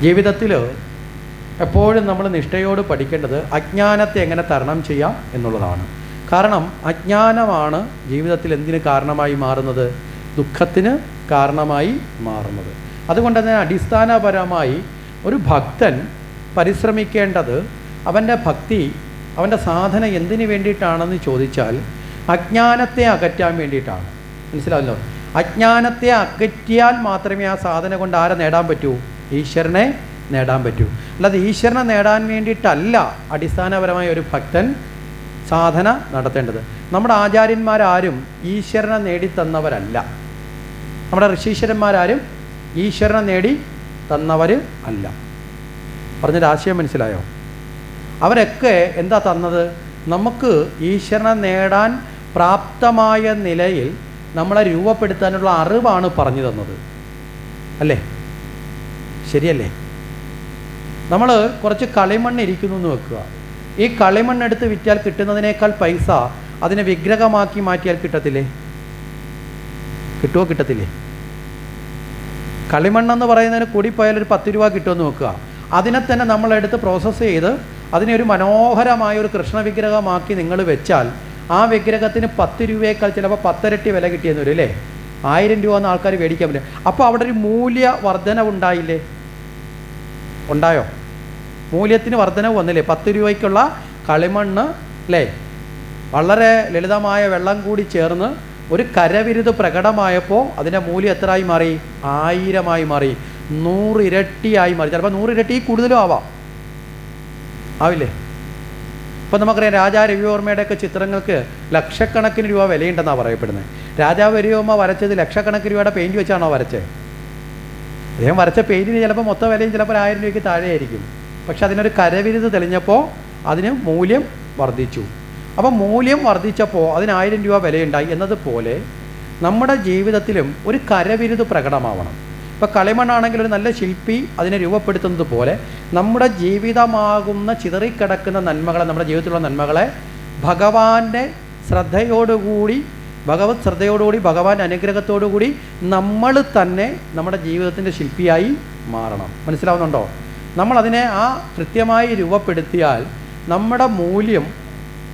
ജീവിതത്തിൽ എപ്പോഴും നമ്മൾ നിഷ്ഠയോട് പഠിക്കേണ്ടത് അജ്ഞാനത്തെ എങ്ങനെ തരണം ചെയ്യാം എന്നുള്ളതാണ്. കാരണം അജ്ഞാനമാണ് ജീവിതത്തിൽ എന്തിന് കാരണമായി മാറുന്നത്? ദുഃഖത്തിന് കാരണമായി മാറുന്നത്. അതുകൊണ്ട് തന്നെ അടിസ്ഥാനപരമായി ഒരു ഭക്തൻ പരിശ്രമിക്കേണ്ടത് അവൻ്റെ ഭക്തി, അവൻ്റെ സാധന എന്തിനു വേണ്ടിയിട്ടാണെന്ന് ചോദിച്ചാൽ അജ്ഞാനത്തെ അകറ്റാൻ വേണ്ടിയിട്ടാണ്. മനസ്സിലാവല്ലോ? അജ്ഞാനത്തെ അകറ്റിയാൽ മാത്രമേ ആ സാധന കൊണ്ട് ആരെ നേടാൻ പറ്റൂ? ഈശ്വരനെ നേടാൻ പറ്റൂ. അല്ലാതെ ഈശ്വരനെ നേടാൻ വേണ്ടിയിട്ടല്ല അടിസ്ഥാനപരമായ ഒരു ഭക്തൻ സാധന നടത്തേണ്ടത്. നമ്മുടെ ആചാര്യന്മാരാരും ഈശ്വരനെ നേടിത്തന്നവരല്ല. നമ്മുടെ ഋഷീശ്വരന്മാരാരും ഈശ്വരനെ നേടി തന്നവർ അല്ല. പറഞ്ഞൊരു ആശയം മനസ്സിലായോ? അവരൊക്കെ എന്താ തന്നത്? നമുക്ക് ഈശ്വരനെ നേടാൻ പ്രാപ്തമായ നിലയിൽ നമ്മളെ രൂപപ്പെടുത്താനുള്ള അറിവാണ് പറഞ്ഞു തന്നത്. അല്ലേ? ശരിയല്ലേ? നമ്മൾ കുറച്ച് കളിമണ്ണ് ഇരിക്കുന്നു എന്ന് വെക്കുക. ഈ കളിമണ്ണെടുത്ത് വിറ്റാൽ കിട്ടുന്നതിനേക്കാൾ പൈസ അതിനെ വിഗ്രഹമാക്കി മാറ്റിയാൽ കിട്ടത്തില്ലേ? കിട്ടുമോ? കിട്ടത്തില്ലേ? കളിമണ്ണെന്ന് പറയുന്നതിന് കൂടിപ്പോയാൽ ഒരു 10 രൂപ കിട്ടുമെന്ന് വെക്കുക. അതിനെ തന്നെ നമ്മളെടുത്ത് പ്രോസസ്സ് ചെയ്ത് അതിനെ ഒരു മനോഹരമായ ഒരു കൃഷ്ണ വിഗ്രഹമാക്കി നിങ്ങൾ വെച്ചാൽ ആ വിഗ്രഹത്തിന് 10 രൂപയേക്കാൾ ചിലപ്പോൾ 10 ഇരട്ടി വില കിട്ടിയെന്ന് വരും അല്ലേ? 1000 രൂപ എന്ന് ആൾക്കാർ മേടിക്കാൻ പറ്റില്ല. അപ്പോൾ അവിടെ ഒരു മൂല്യവർദ്ധനവ് ഉണ്ടായില്ലേ? ഉണ്ടായോ? മൂല്യത്തിന് വർധനവ് വന്നില്ലേ? 10 രൂപയ്ക്കുള്ള കളിമണ്ണ് അല്ലേ, വളരെ ലളിതമായ വെള്ളം കൂടി ചേർന്ന് ഒരു കരവിരുത് പ്രകടമായപ്പോൾ അതിൻ്റെ മൂല്യം എത്രയായി മാറി? 1000 മാറി, 100 ഇരട്ടിയായി മാറി. ചിലപ്പോൾ 100 ഇരട്ടി കൂടുതലും ആവില്ലേ? ഇപ്പം നമുക്കറിയാം രാജാ രവിവർമ്മയുടെയൊക്കെ ചിത്രങ്ങൾക്ക് ലക്ഷക്കണക്കിന് രൂപ വിലയുണ്ടെന്നാണ് പറയപ്പെടുന്നത്. രാജാവ് രവിവർമ്മ വരച്ചത് ലക്ഷക്കണക്കിന് രൂപയുടെ പെയിൻറ്റ് വെച്ചാണോ വരച്ചത്? അദ്ദേഹം വരച്ച പെയിൻറ്റിന് ചിലപ്പോൾ മൊത്തം വിലയും ചിലപ്പോൾ 1000 രൂപയ്ക്ക് താഴെയായിരിക്കും. പക്ഷെ അതിനൊരു കരവിരുത് തെളിഞ്ഞപ്പോൾ അതിന് മൂല്യം വർദ്ധിച്ചു. അപ്പം മൂല്യം വർദ്ധിച്ചപ്പോൾ അതിന് 1000 രൂപ വിലയുണ്ടായി. എന്നതുപോലെ നമ്മുടെ ജീവിതത്തിലും ഒരു കരവിരുത് പ്രകടമാവണം. ഇപ്പോൾ കളിമണ്ണാണെങ്കിൽ ഒരു നല്ല ശില്പി അതിനെ രൂപപ്പെടുത്തുന്നത് പോലെ നമ്മുടെ ജീവിതമാകുന്ന ചിതറിക്കിടക്കുന്ന നന്മകളെ, നമ്മുടെ ജീവിതത്തിലുള്ള നന്മകളെ ഭഗവാന്റെ ശ്രദ്ധയോടുകൂടി, ഭഗവത് ശ്രദ്ധയോടുകൂടി, ഭഗവാന്റെ അനുഗ്രഹത്തോടുകൂടി നമ്മൾ തന്നെ നമ്മുടെ ജീവിതത്തിൻ്റെ ശില്പിയായി മാറണം. മനസ്സിലാവുന്നുണ്ടോ? നമ്മളതിനെ ആ കൃത്യമായി രൂപപ്പെടുത്തിയാൽ നമ്മുടെ മൂല്യം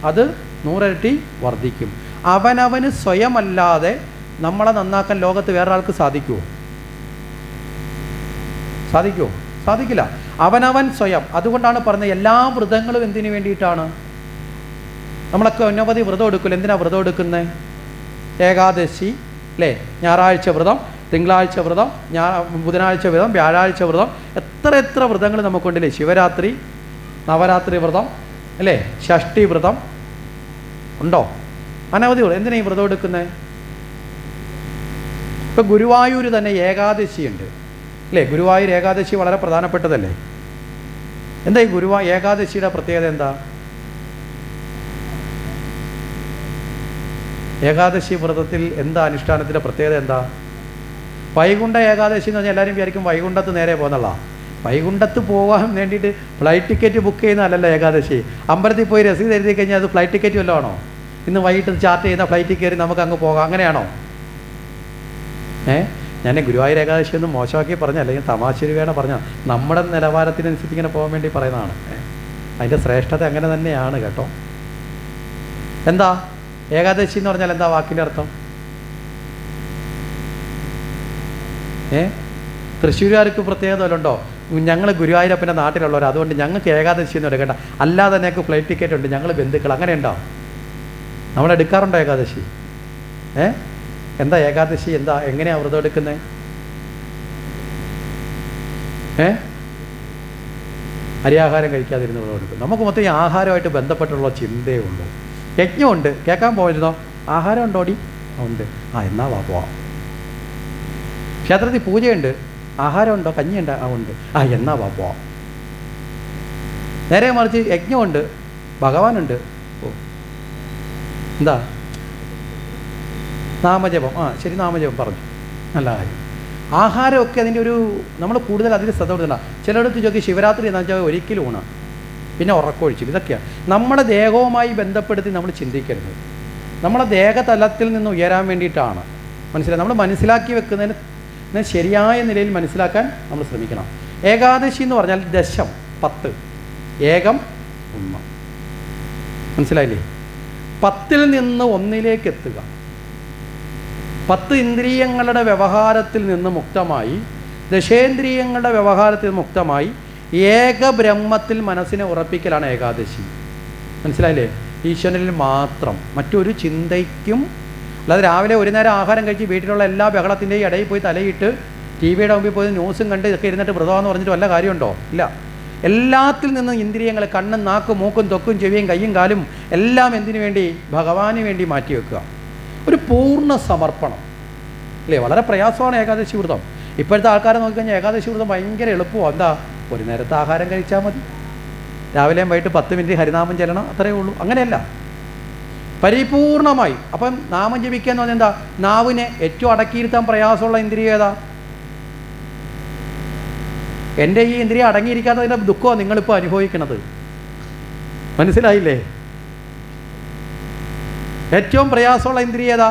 അത് 100 ഇരട്ടി വർദ്ധിക്കും. അവനവന് സ്വയമല്ലാതെ നമ്മളെ നന്നാക്കാൻ ലോകത്ത് വേറൊരാൾക്ക് സാധിക്കുമോ? സാധിക്കില്ല. അവനവൻ സ്വയം. അതുകൊണ്ടാണ് പറഞ്ഞത് എല്ലാ വ്രതങ്ങളും എന്തിനു വേണ്ടിയിട്ടാണ്? നമ്മളൊക്കെ അനവധി വ്രതം എടുക്കില്ല. എന്തിനാ വ്രതം എടുക്കുന്നത്? ഏകാദശി അല്ലേ, ഞായറാഴ്ച വ്രതം, തിങ്കളാഴ്ച വ്രതം, ബുധനാഴ്ച വ്രതം, വ്യാഴാഴ്ച വ്രതം, എത്ര വ്രതങ്ങൾ നമുക്കുണ്ടല്ലേ? ശിവരാത്രി, നവരാത്രി വ്രതം അല്ലേ, ഷഷ്ടി വ്രതം ഉണ്ടോ? അനവധി വ്രതം. എന്തിനാ ഈ വ്രതം എടുക്കുന്നത്? ഇപ്പം ഗുരുവായൂർ തന്നെ ഏകാദശി ഉണ്ട് അല്ലേ? ഗുരുവായൂർ ഏകാദശി വളരെ പ്രധാനപ്പെട്ടതല്ലേ? എന്താ ഈ ഏകാദശിയുടെ പ്രത്യേകത എന്താ? ഏകാദശി വ്രതത്തിൽ എന്താ അനുഷ്ഠാനത്തിൻ്റെ പ്രത്യേകത എന്താ? വൈകുണ്ഠ ഏകാദശി എന്ന് പറഞ്ഞാൽ എല്ലാവരും വിചാരിക്കും വൈകുണ്ഠത്ത് നേരെ പോകുന്നുള്ള. വൈകുണ്ഠത്ത് പോകാൻ വേണ്ടിയിട്ട് ഫ്ലൈറ്റ് ടിക്കറ്റ് ബുക്ക് ചെയ്യുന്നതല്ലല്ലോ ഏകാദശി. അമ്പലത്തിൽ പോയി രസീത് എഴുതി കഴിഞ്ഞാൽ അത് ഫ്ലൈറ്റ് ടിക്കറ്റ് വല്ലതും ആണോ? ഇന്ന് വൈകിട്ട് ചാർട്ട് ചെയ്യുന്ന ഫ്ലൈറ്റിൽ കയറി നമുക്ക് അങ്ങ് പോകാം, അങ്ങനെയാണോ? ഞാൻ ഗുരുവായൂർ ഏകാദശി ഒന്നും മോശമാക്കി പറഞ്ഞ, അല്ലെങ്കിൽ തമാശ രൂപേണ പറഞ്ഞ, നമ്മുടെ നിലവാരത്തിനനുസരിച്ച് ഇങ്ങനെ പോകാൻ വേണ്ടി പറയുന്നതാണ്. അതിൻ്റെ ശ്രേഷ്ഠത അങ്ങനെ തന്നെയാണ് കേട്ടോ. എന്താ ഏകാദശി എന്ന് പറഞ്ഞാൽ എന്താ വാക്കിൻ്റെ അർത്ഥം? തൃശ്ശൂരുകാർക്ക് പ്രത്യേകത വല്ലതുണ്ടോ? ഞങ്ങൾ ഗുരുവായൂരപ്പൻ്റെ നാട്ടിലുള്ളവർ, അതുകൊണ്ട് ഞങ്ങൾക്ക് ഏകാദശി എന്ന് എടുക്കേണ്ട, അല്ലാതെ ഞങ്ങൾക്ക് ഫ്ലൈറ്റ് ടിക്കറ്റ് ഉണ്ട്, ഞങ്ങൾ ബന്ധുക്കൾ, അങ്ങനെ ഉണ്ടോ? നമ്മളെടുക്കാറുണ്ടോ ഏകാദശി? എന്താ ഏകാദശി? എന്താ, എങ്ങനെയാണ് വ്രതം എടുക്കുന്നത്? അരിയാഹാരം കഴിക്കാതിരുന്ന് വ്രതം എടുക്കും. നമുക്ക് മൊത്തം ഈ ആഹാരമായിട്ട് ബന്ധപ്പെട്ടുള്ള ചിന്തയേ ഉള്ളൂ. യജ്ഞമുണ്ട്, കേൾക്കാൻ പോയിരുന്നോ? ആഹാരം ഉണ്ടോടി? ഉണ്ട്. എന്നാ പോവാം. ക്ഷേത്രത്തിൽ പൂജയുണ്ട്, ആഹാരമുണ്ടോ? കഞ്ഞിയുണ്ട്? ഉണ്ട്. എന്നാ പോവാം. നേരെ മറിച്ച് യജ്ഞമുണ്ട്, ഭഗവാനുണ്ട്, എന്താ നാമജപം, ശരി, നാമജപം പറഞ്ഞു, നല്ല കാര്യം. ആഹാരമൊക്കെ അതിൻ്റെ ഒരു, നമ്മൾ കൂടുതൽ അതിൽ ശ്രദ്ധ കൊടുക്കണം. ചിലയിടത്ത് ചോദിക്കും ശിവരാത്രി എന്ന് വെച്ചാൽ ഒരിക്കലും ഊണ്, പിന്നെ ഉറക്കമൊഴിച്ചിൽ, ഇതൊക്കെയാണ്. നമ്മുടെ ദേഹവുമായി ബന്ധപ്പെടുത്തി നമ്മൾ ചിന്തിക്കരുത്. നമ്മളെ ദേഹതലത്തിൽ നിന്ന് ഉയരാൻ വേണ്ടിയിട്ടാണ്. മനസ്സിലായി? നമ്മൾ മനസ്സിലാക്കി വെക്കുന്നതിന് ശരിയായ നിലയിൽ മനസ്സിലാക്കാൻ നമ്മൾ ശ്രമിക്കണം. ഏകാദശി എന്ന് പറഞ്ഞാൽ ദശം 10, ഏകം 1. മനസ്സിലായില്ലേ? 10ൽ നിന്ന് 1ലേക്ക് എത്തുക. 10 ഇന്ദ്രിയങ്ങളുടെ വ്യവഹാരത്തിൽ നിന്ന് മുക്തമായി, ദശേന്ദ്രിയങ്ങളുടെ വ്യവഹാരത്തിൽ മുക്തമായി ഏകബ്രഹ്മത്തിൽ മനസ്സിനെ ഉറപ്പിക്കലാണ് ഏകാദശി. മനസ്സിലായില്ലേ? ഈശ്വരനിൽ മാത്രം, മറ്റൊരു ചിന്തയ്ക്കും. അല്ലാതെ രാവിലെ ഒരു നേരം ആഹാരം കഴിച്ച് വീട്ടിലുള്ള എല്ലാ ബഹളത്തിൻ്റെയും ഇടയിൽ പോയി തലയിട്ട് ടി വിയുടെ മുമ്പിൽ പോയി ന്യൂസും കണ്ട് ഇതൊക്കെ ഇരുന്നിട്ട് വ്രതമെന്ന് പറഞ്ഞിട്ട് വല്ല കാര്യമുണ്ടോ? ഇല്ല. എല്ലാത്തിൽ നിന്നും ഇന്ദ്രിയങ്ങൾ, കണ്ണും നാക്കും മൂക്കും ത്വക്കും ചെവിയും കയ്യും കാലും എല്ലാം എന്തിനു വേണ്ടി? ഭഗവാന് വേണ്ടി മാറ്റി വെക്കുക. ഒരു പൂർണ്ണ സമർപ്പണം അല്ലേ? വളരെ പ്രയാസമാണ് ഏകാദശി വ്രതം. ഇപ്പോഴത്തെ ആൾക്കാരെ നോക്കിക്കഴിഞ്ഞാൽ ഏകാദശി വ്രതം ഭയങ്കര എളുപ്പമാണ്. എന്താ? ഒരു നേരത്തെ ആഹാരം കഴിച്ചാൽ മതി, രാവിലെയും വൈകിട്ട് 10 മിനിറ്റ് ഹരിനാമം ചെല്ലണം, അത്രയേ ഉള്ളൂ. അങ്ങനെയല്ല, പരിപൂർണമായി. അപ്പം നാമം ജപിക്കുക എന്ന് പറഞ്ഞാൽ എന്താ? നാവിനെ ഏറ്റവും അടക്കിയിരുത്താൻ പ്രയാസമുള്ള ഇന്ദ്രിയം ഏതാ? എൻ്റെ ഈ ഇന്ദ്രിയം അടങ്ങിയിരിക്കാത്തതിൻ്റെ ദുഃഖമാണ് നിങ്ങളിപ്പോൾ അനുഭവിക്കുന്നത്. മനസ്സിലായില്ലേ? ഏറ്റവും പ്രയാസമുള്ള ഇന്ദ്രിയം ഏതാ?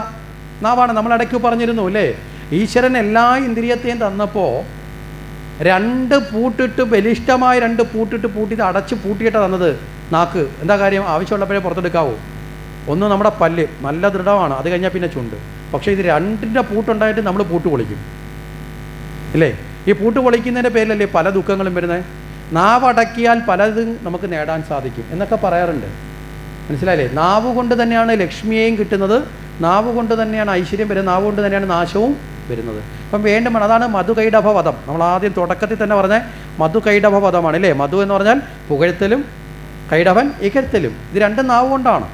നാവാണ്. നമ്മളിടയ്ക്ക് പറഞ്ഞിരുന്നു അല്ലേ? ഈശ്വരൻ എല്ലാ ഇന്ദ്രിയത്തെയും തന്നപ്പോൾ 2 പൂട്ടിട്ട്, ബലിഷ്ഠമായ 2 പൂട്ടിട്ട് അടച്ച് പൂട്ടിയിട്ട് തന്നത് നാക്ക്. എന്താ കാര്യം? ആവശ്യമുള്ളപ്പോഴേ പുറത്തെടുക്കാവൂ. ഒന്ന് നമ്മുടെ പല്ല് നല്ല ദൃഢമാണ്, അത് കഴിഞ്ഞാൽ പിന്നെ ചുണ്ട്. പക്ഷേ ഇത് 2ൻ്റെ പൂട്ടുണ്ടായിട്ട് നമ്മൾ പൂട്ട് പൊളിക്കും ഇല്ലേ? ഈ പൂട്ട് പൊളിക്കുന്നതിൻ്റെ പേരിലല്ലേ പല ദുഃഖങ്ങളും വരുന്നത്. നാവടക്കിയാൽ പലതും നമുക്ക് നേടാൻ സാധിക്കും എന്നൊക്കെ പറയാറുണ്ട്. മനസ്സിലായില്ലേ? നാവ് കൊണ്ട് തന്നെയാണ് ലക്ഷ്മിയെയും കിട്ടുന്നത്, നാവ് കൊണ്ട് തന്നെയാണ് ഐശ്വര്യം വരുന്നത്, നാവ് കൊണ്ട് തന്നെയാണ് നാശവും വരുന്നത്. അപ്പം വേണ്ടും. അതാണ് മധുകൈടഭവധം. നമ്മൾ ആദ്യം തുടക്കത്തിൽ തന്നെ പറഞ്ഞ മധുകൈടഭവധമാണ് അല്ലേ? മധു എന്ന് പറഞ്ഞാൽ പുകഴ്ത്തലും, കൈടവൻ ഇകഴ്ത്തലും. ഇത് രണ്ടും നാവ് കൊണ്ടാണ്.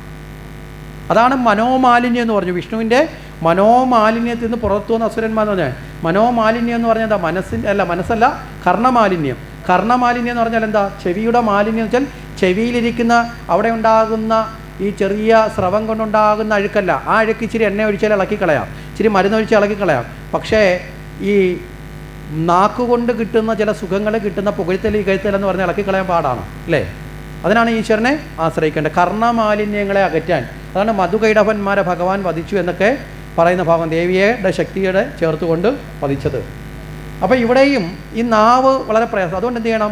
അതാണ് മനോമാലിന്യം എന്ന് പറഞ്ഞു. വിഷ്ണുവിൻ്റെ മനോമാലിന്യത്തിൽ നിന്ന് പുറത്തു വന്ന അസുരന്മാർ പറഞ്ഞാൽ മനോമാലിന്യം എന്ന് പറഞ്ഞാൽ എന്താ? മനസ്സല്ല, കർണമാലിന്യം. കർണമാലിന്യം എന്ന് പറഞ്ഞാൽ എന്താ? ചെവിയുടെ മാലിന്യം എന്ന് വെച്ചാൽ ചെവിയിലിരിക്കുന്ന അവിടെ ഉണ്ടാകുന്ന ഈ ചെറിയ സ്രവം കൊണ്ടുണ്ടാകുന്ന അഴുക്കല്ല. ആ അഴുക്ക് ഇച്ചിരി എണ്ണ ഒഴിച്ചാൽ ഇളക്കിക്കളയാം, ഇച്ചിരി മരുന്നൊഴിച്ച് ഇളക്കിക്കളയാം. പക്ഷേ ഈ നാക്കുകൊണ്ട് കിട്ടുന്ന ചില സുഖങ്ങൾ കിട്ടുന്ന പുകഴ്ത്തൽ ഇകഴ്ത്തൽ പറഞ്ഞാൽ ഇളക്കിക്കളയാൻ പാടാണ് അല്ലേ? അതിനാണ് ഈശ്വരനെ ആശ്രയിക്കേണ്ടത്, കർണമാലിന്യങ്ങളെ അകറ്റാൻ. അതാണ് മധുകൈടവന്മാരെ ഭഗവാൻ വധിച്ചു എന്നൊക്കെ പറയുന്ന ഭാഗം, ദേവിയുടെ ശക്തിയുടെ ചേർത്തുകൊണ്ട് വധിച്ചത്. അപ്പോൾ ഇവിടെയും ഈ നാവ് വളരെ പ്രയാസം. അതുകൊണ്ട് എന്ത് ചെയ്യണം?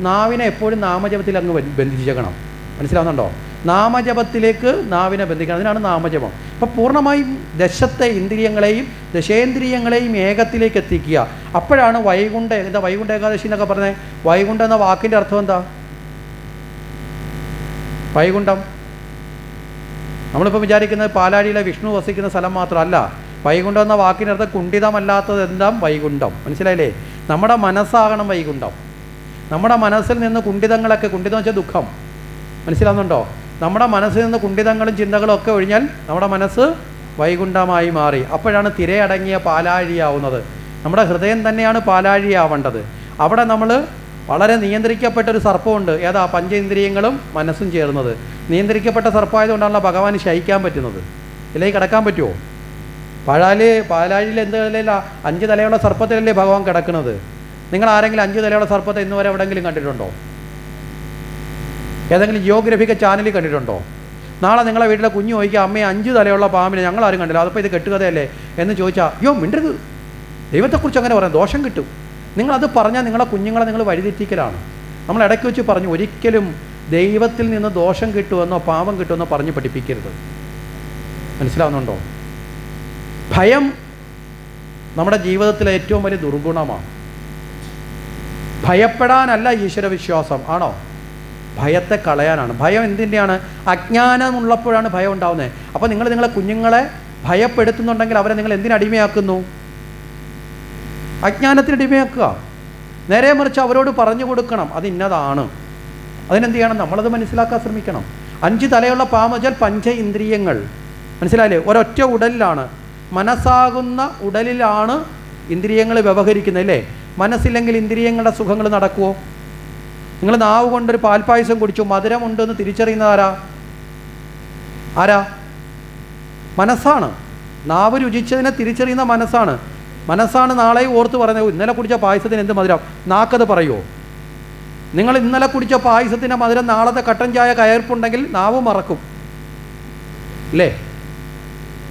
നാവിനെ എപ്പോഴും നാമജപത്തിൽ അങ്ങ് ബന്ധിച്ചേക്കണം. മനസ്സിലാവുന്നുണ്ടോ? നാമജപത്തിലേക്ക് നാവിനെ ബന്ധിക്കണം. അതിനാണ് നാമജപം. അപ്പോൾ പൂർണ്ണമായും ദശത്തെ ഇന്ദ്രിയങ്ങളെയും ദശേന്ദ്രിയങ്ങളെയും ഏകത്തിലേക്ക് എത്തിക്കുക. അപ്പോഴാണ് വൈകുണ്ഠ, എന്താ വൈകുണ്ഠ ഏകാദശി എന്നൊക്കെ പറഞ്ഞത്? വൈകുണ്ഠം എന്ന വാക്കിൻ്റെ അർത്ഥം എന്താ? വൈകുണ്ഠം നമ്മളിപ്പോൾ വിചാരിക്കുന്നത് പാലാഴിയിലെ വിഷ്ണു വസിക്കുന്ന സ്ഥലം മാത്രമല്ല. വൈകുണ്ഠം എന്ന വാക്കിനർത്ഥം കുണ്ഠിതമല്ലാത്തത് എന്താ? വൈകുണ്ഠം. മനസ്സിലായില്ലേ? നമ്മുടെ മനസ്സാകണം വൈകുണ്ഠം. നമ്മുടെ മനസ്സിൽ നിന്ന് കുണ്ഠിതങ്ങളൊക്കെ, കുണ്ഠിതം വെച്ചാൽ ദുഃഖം, മനസ്സിലാവുന്നുണ്ടോ? നമ്മുടെ മനസ്സിൽ നിന്ന് കുണ്ഠിതങ്ങളും ചിന്തകളും ഒക്കെ ഒഴിഞ്ഞാൽ നമ്മുടെ മനസ്സ് വൈകുണ്ഠമായി മാറി. അപ്പോഴാണ് തിരയടങ്ങിയ പാലാഴിയാവുന്നത്. നമ്മുടെ ഹൃദയം തന്നെയാണ് പാലാഴിയാവേണ്ടത്. അവിടെ നമ്മൾ വളരെ നിയന്ത്രിക്കപ്പെട്ടൊരു സർപ്പമുണ്ട്. ഏതാ? പഞ്ചേന്ദ്രിയങ്ങളും മനസ്സും ചേർന്നത്. നിയന്ത്രിക്കപ്പെട്ട സർപ്പമായതുകൊണ്ടാണല്ലോ ഭഗവാന് ശയിക്കാൻ പറ്റുന്നത്. ഇതിലേക്ക് കിടക്കാൻ പറ്റുമോ? പാലാഴിയിൽ എന്തില്ല 5 തലയുള്ള സർപ്പത്തിലല്ലേ ഭഗവാൻ കിടക്കുന്നത്? നിങ്ങൾ ആരെങ്കിലും 5 തലയുള്ള സർപ്പത്തെ ഇന്നുവരെ എവിടെയെങ്കിലും കണ്ടിട്ടുണ്ടോ? ഏതെങ്കിലും ജിയോഗ്രഫിക്കൽ ചാനലിൽ കണ്ടിട്ടുണ്ടോ? നാളെ നിങ്ങളെ വീട്ടിലെ കുഞ്ഞു ചോദിക്കുക, അമ്മയെ 5 തലയുള്ള പാമ്പിനെ ഞങ്ങളാരും കണ്ടില്ല, അതപ്പോൾ ഇത് കെട്ടുകഥയല്ലേ എന്ന് ചോദിച്ചാൽ, അയ്യോ മിണ്ടരുത്, ദൈവത്തെക്കുറിച്ച് അങ്ങനെ പറയാം, ദോഷം കിട്ടും. നിങ്ങളത് പറഞ്ഞാൽ നിങ്ങളെ കുഞ്ഞുങ്ങളെ നിങ്ങൾ വഴിതെറ്റിക്കലാണ്. നമ്മൾ ഇടയ്ക്ക് വെച്ച് പറഞ്ഞു, ഒരിക്കലും ദൈവത്തിൽ നിന്ന് ദോഷം കിട്ടുമെന്നോ പാപം കിട്ടുമെന്നോ പറഞ്ഞ് പഠിപ്പിക്കരുത്. മനസ്സിലാവുന്നുണ്ടോ? ഭയം നമ്മുടെ ജീവിതത്തിലെ ഏറ്റവും വലിയ ദുർഗുണമാണ്. ഭയപ്പെടാനല്ല ഈശ്വരവിശ്വാസം, ആണോ? ഭയത്തെ കളയാനാണ്. ഭയം എന്തിൻ്റെയാണ്? അജ്ഞാനമുള്ളപ്പോഴാണ് ഭയം ഉണ്ടാവുന്നത്. അപ്പോൾ നിങ്ങൾ നിങ്ങളെ കുഞ്ഞുങ്ങളെ ഭയപ്പെടുത്തുന്നുണ്ടെങ്കിൽ അവരെ നിങ്ങൾ എന്തിനടിമയാക്കുന്നു? അജ്ഞാനത്തിന് അടിമയാക്കുക. നേരെ മറിച്ച് അവരോട് പറഞ്ഞു കൊടുക്കണം, അത് ഇന്നതാണ്. അതിനെന്ത് ചെയ്യണം? നമ്മളത് മനസ്സിലാക്കാൻ ശ്രമിക്കണം. 5 തലയുള്ള പാമ്പ് വെച്ചാൽ പഞ്ച ഇന്ദ്രിയങ്ങൾ, മനസ്സിലായില്ലേ? ഒരൊറ്റ ഉടലിലാണ്, മനസ്സാകുന്ന ഉടലിലാണ് ഇന്ദ്രിയങ്ങൾ വ്യവഹരിക്കുന്നത് അല്ലേ? മനസ്സില്ലെങ്കിൽ ഇന്ദ്രിയങ്ങളുടെ സുഖങ്ങൾ നടക്കുമോ? നിങ്ങൾ നാവ് കൊണ്ടൊരു പാൽപ്പായസം കുടിച്ചു, മധുരമുണ്ടെന്ന് തിരിച്ചറിയുന്നത് ആരാ? മനസ്സാണ്. നാവ് രുചിച്ചതിനെ തിരിച്ചറിയുന്ന മനസ്സാണ്. മനസ്സാണ് നാളെ ഓർത്ത് പറയുന്നത്, ഇന്നലെ കുടിച്ച പായസത്തിന് എന്ത് മധുരം, നാക്കത് പറയുമോ? നിങ്ങൾ ഇന്നലെ കുടിച്ച പായസത്തിൻ്റെ മധുരം നാളത്തെ കട്ടൻ ചായ കയർപ്പുണ്ടെങ്കിൽ നാവ് മറക്കും അല്ലേ?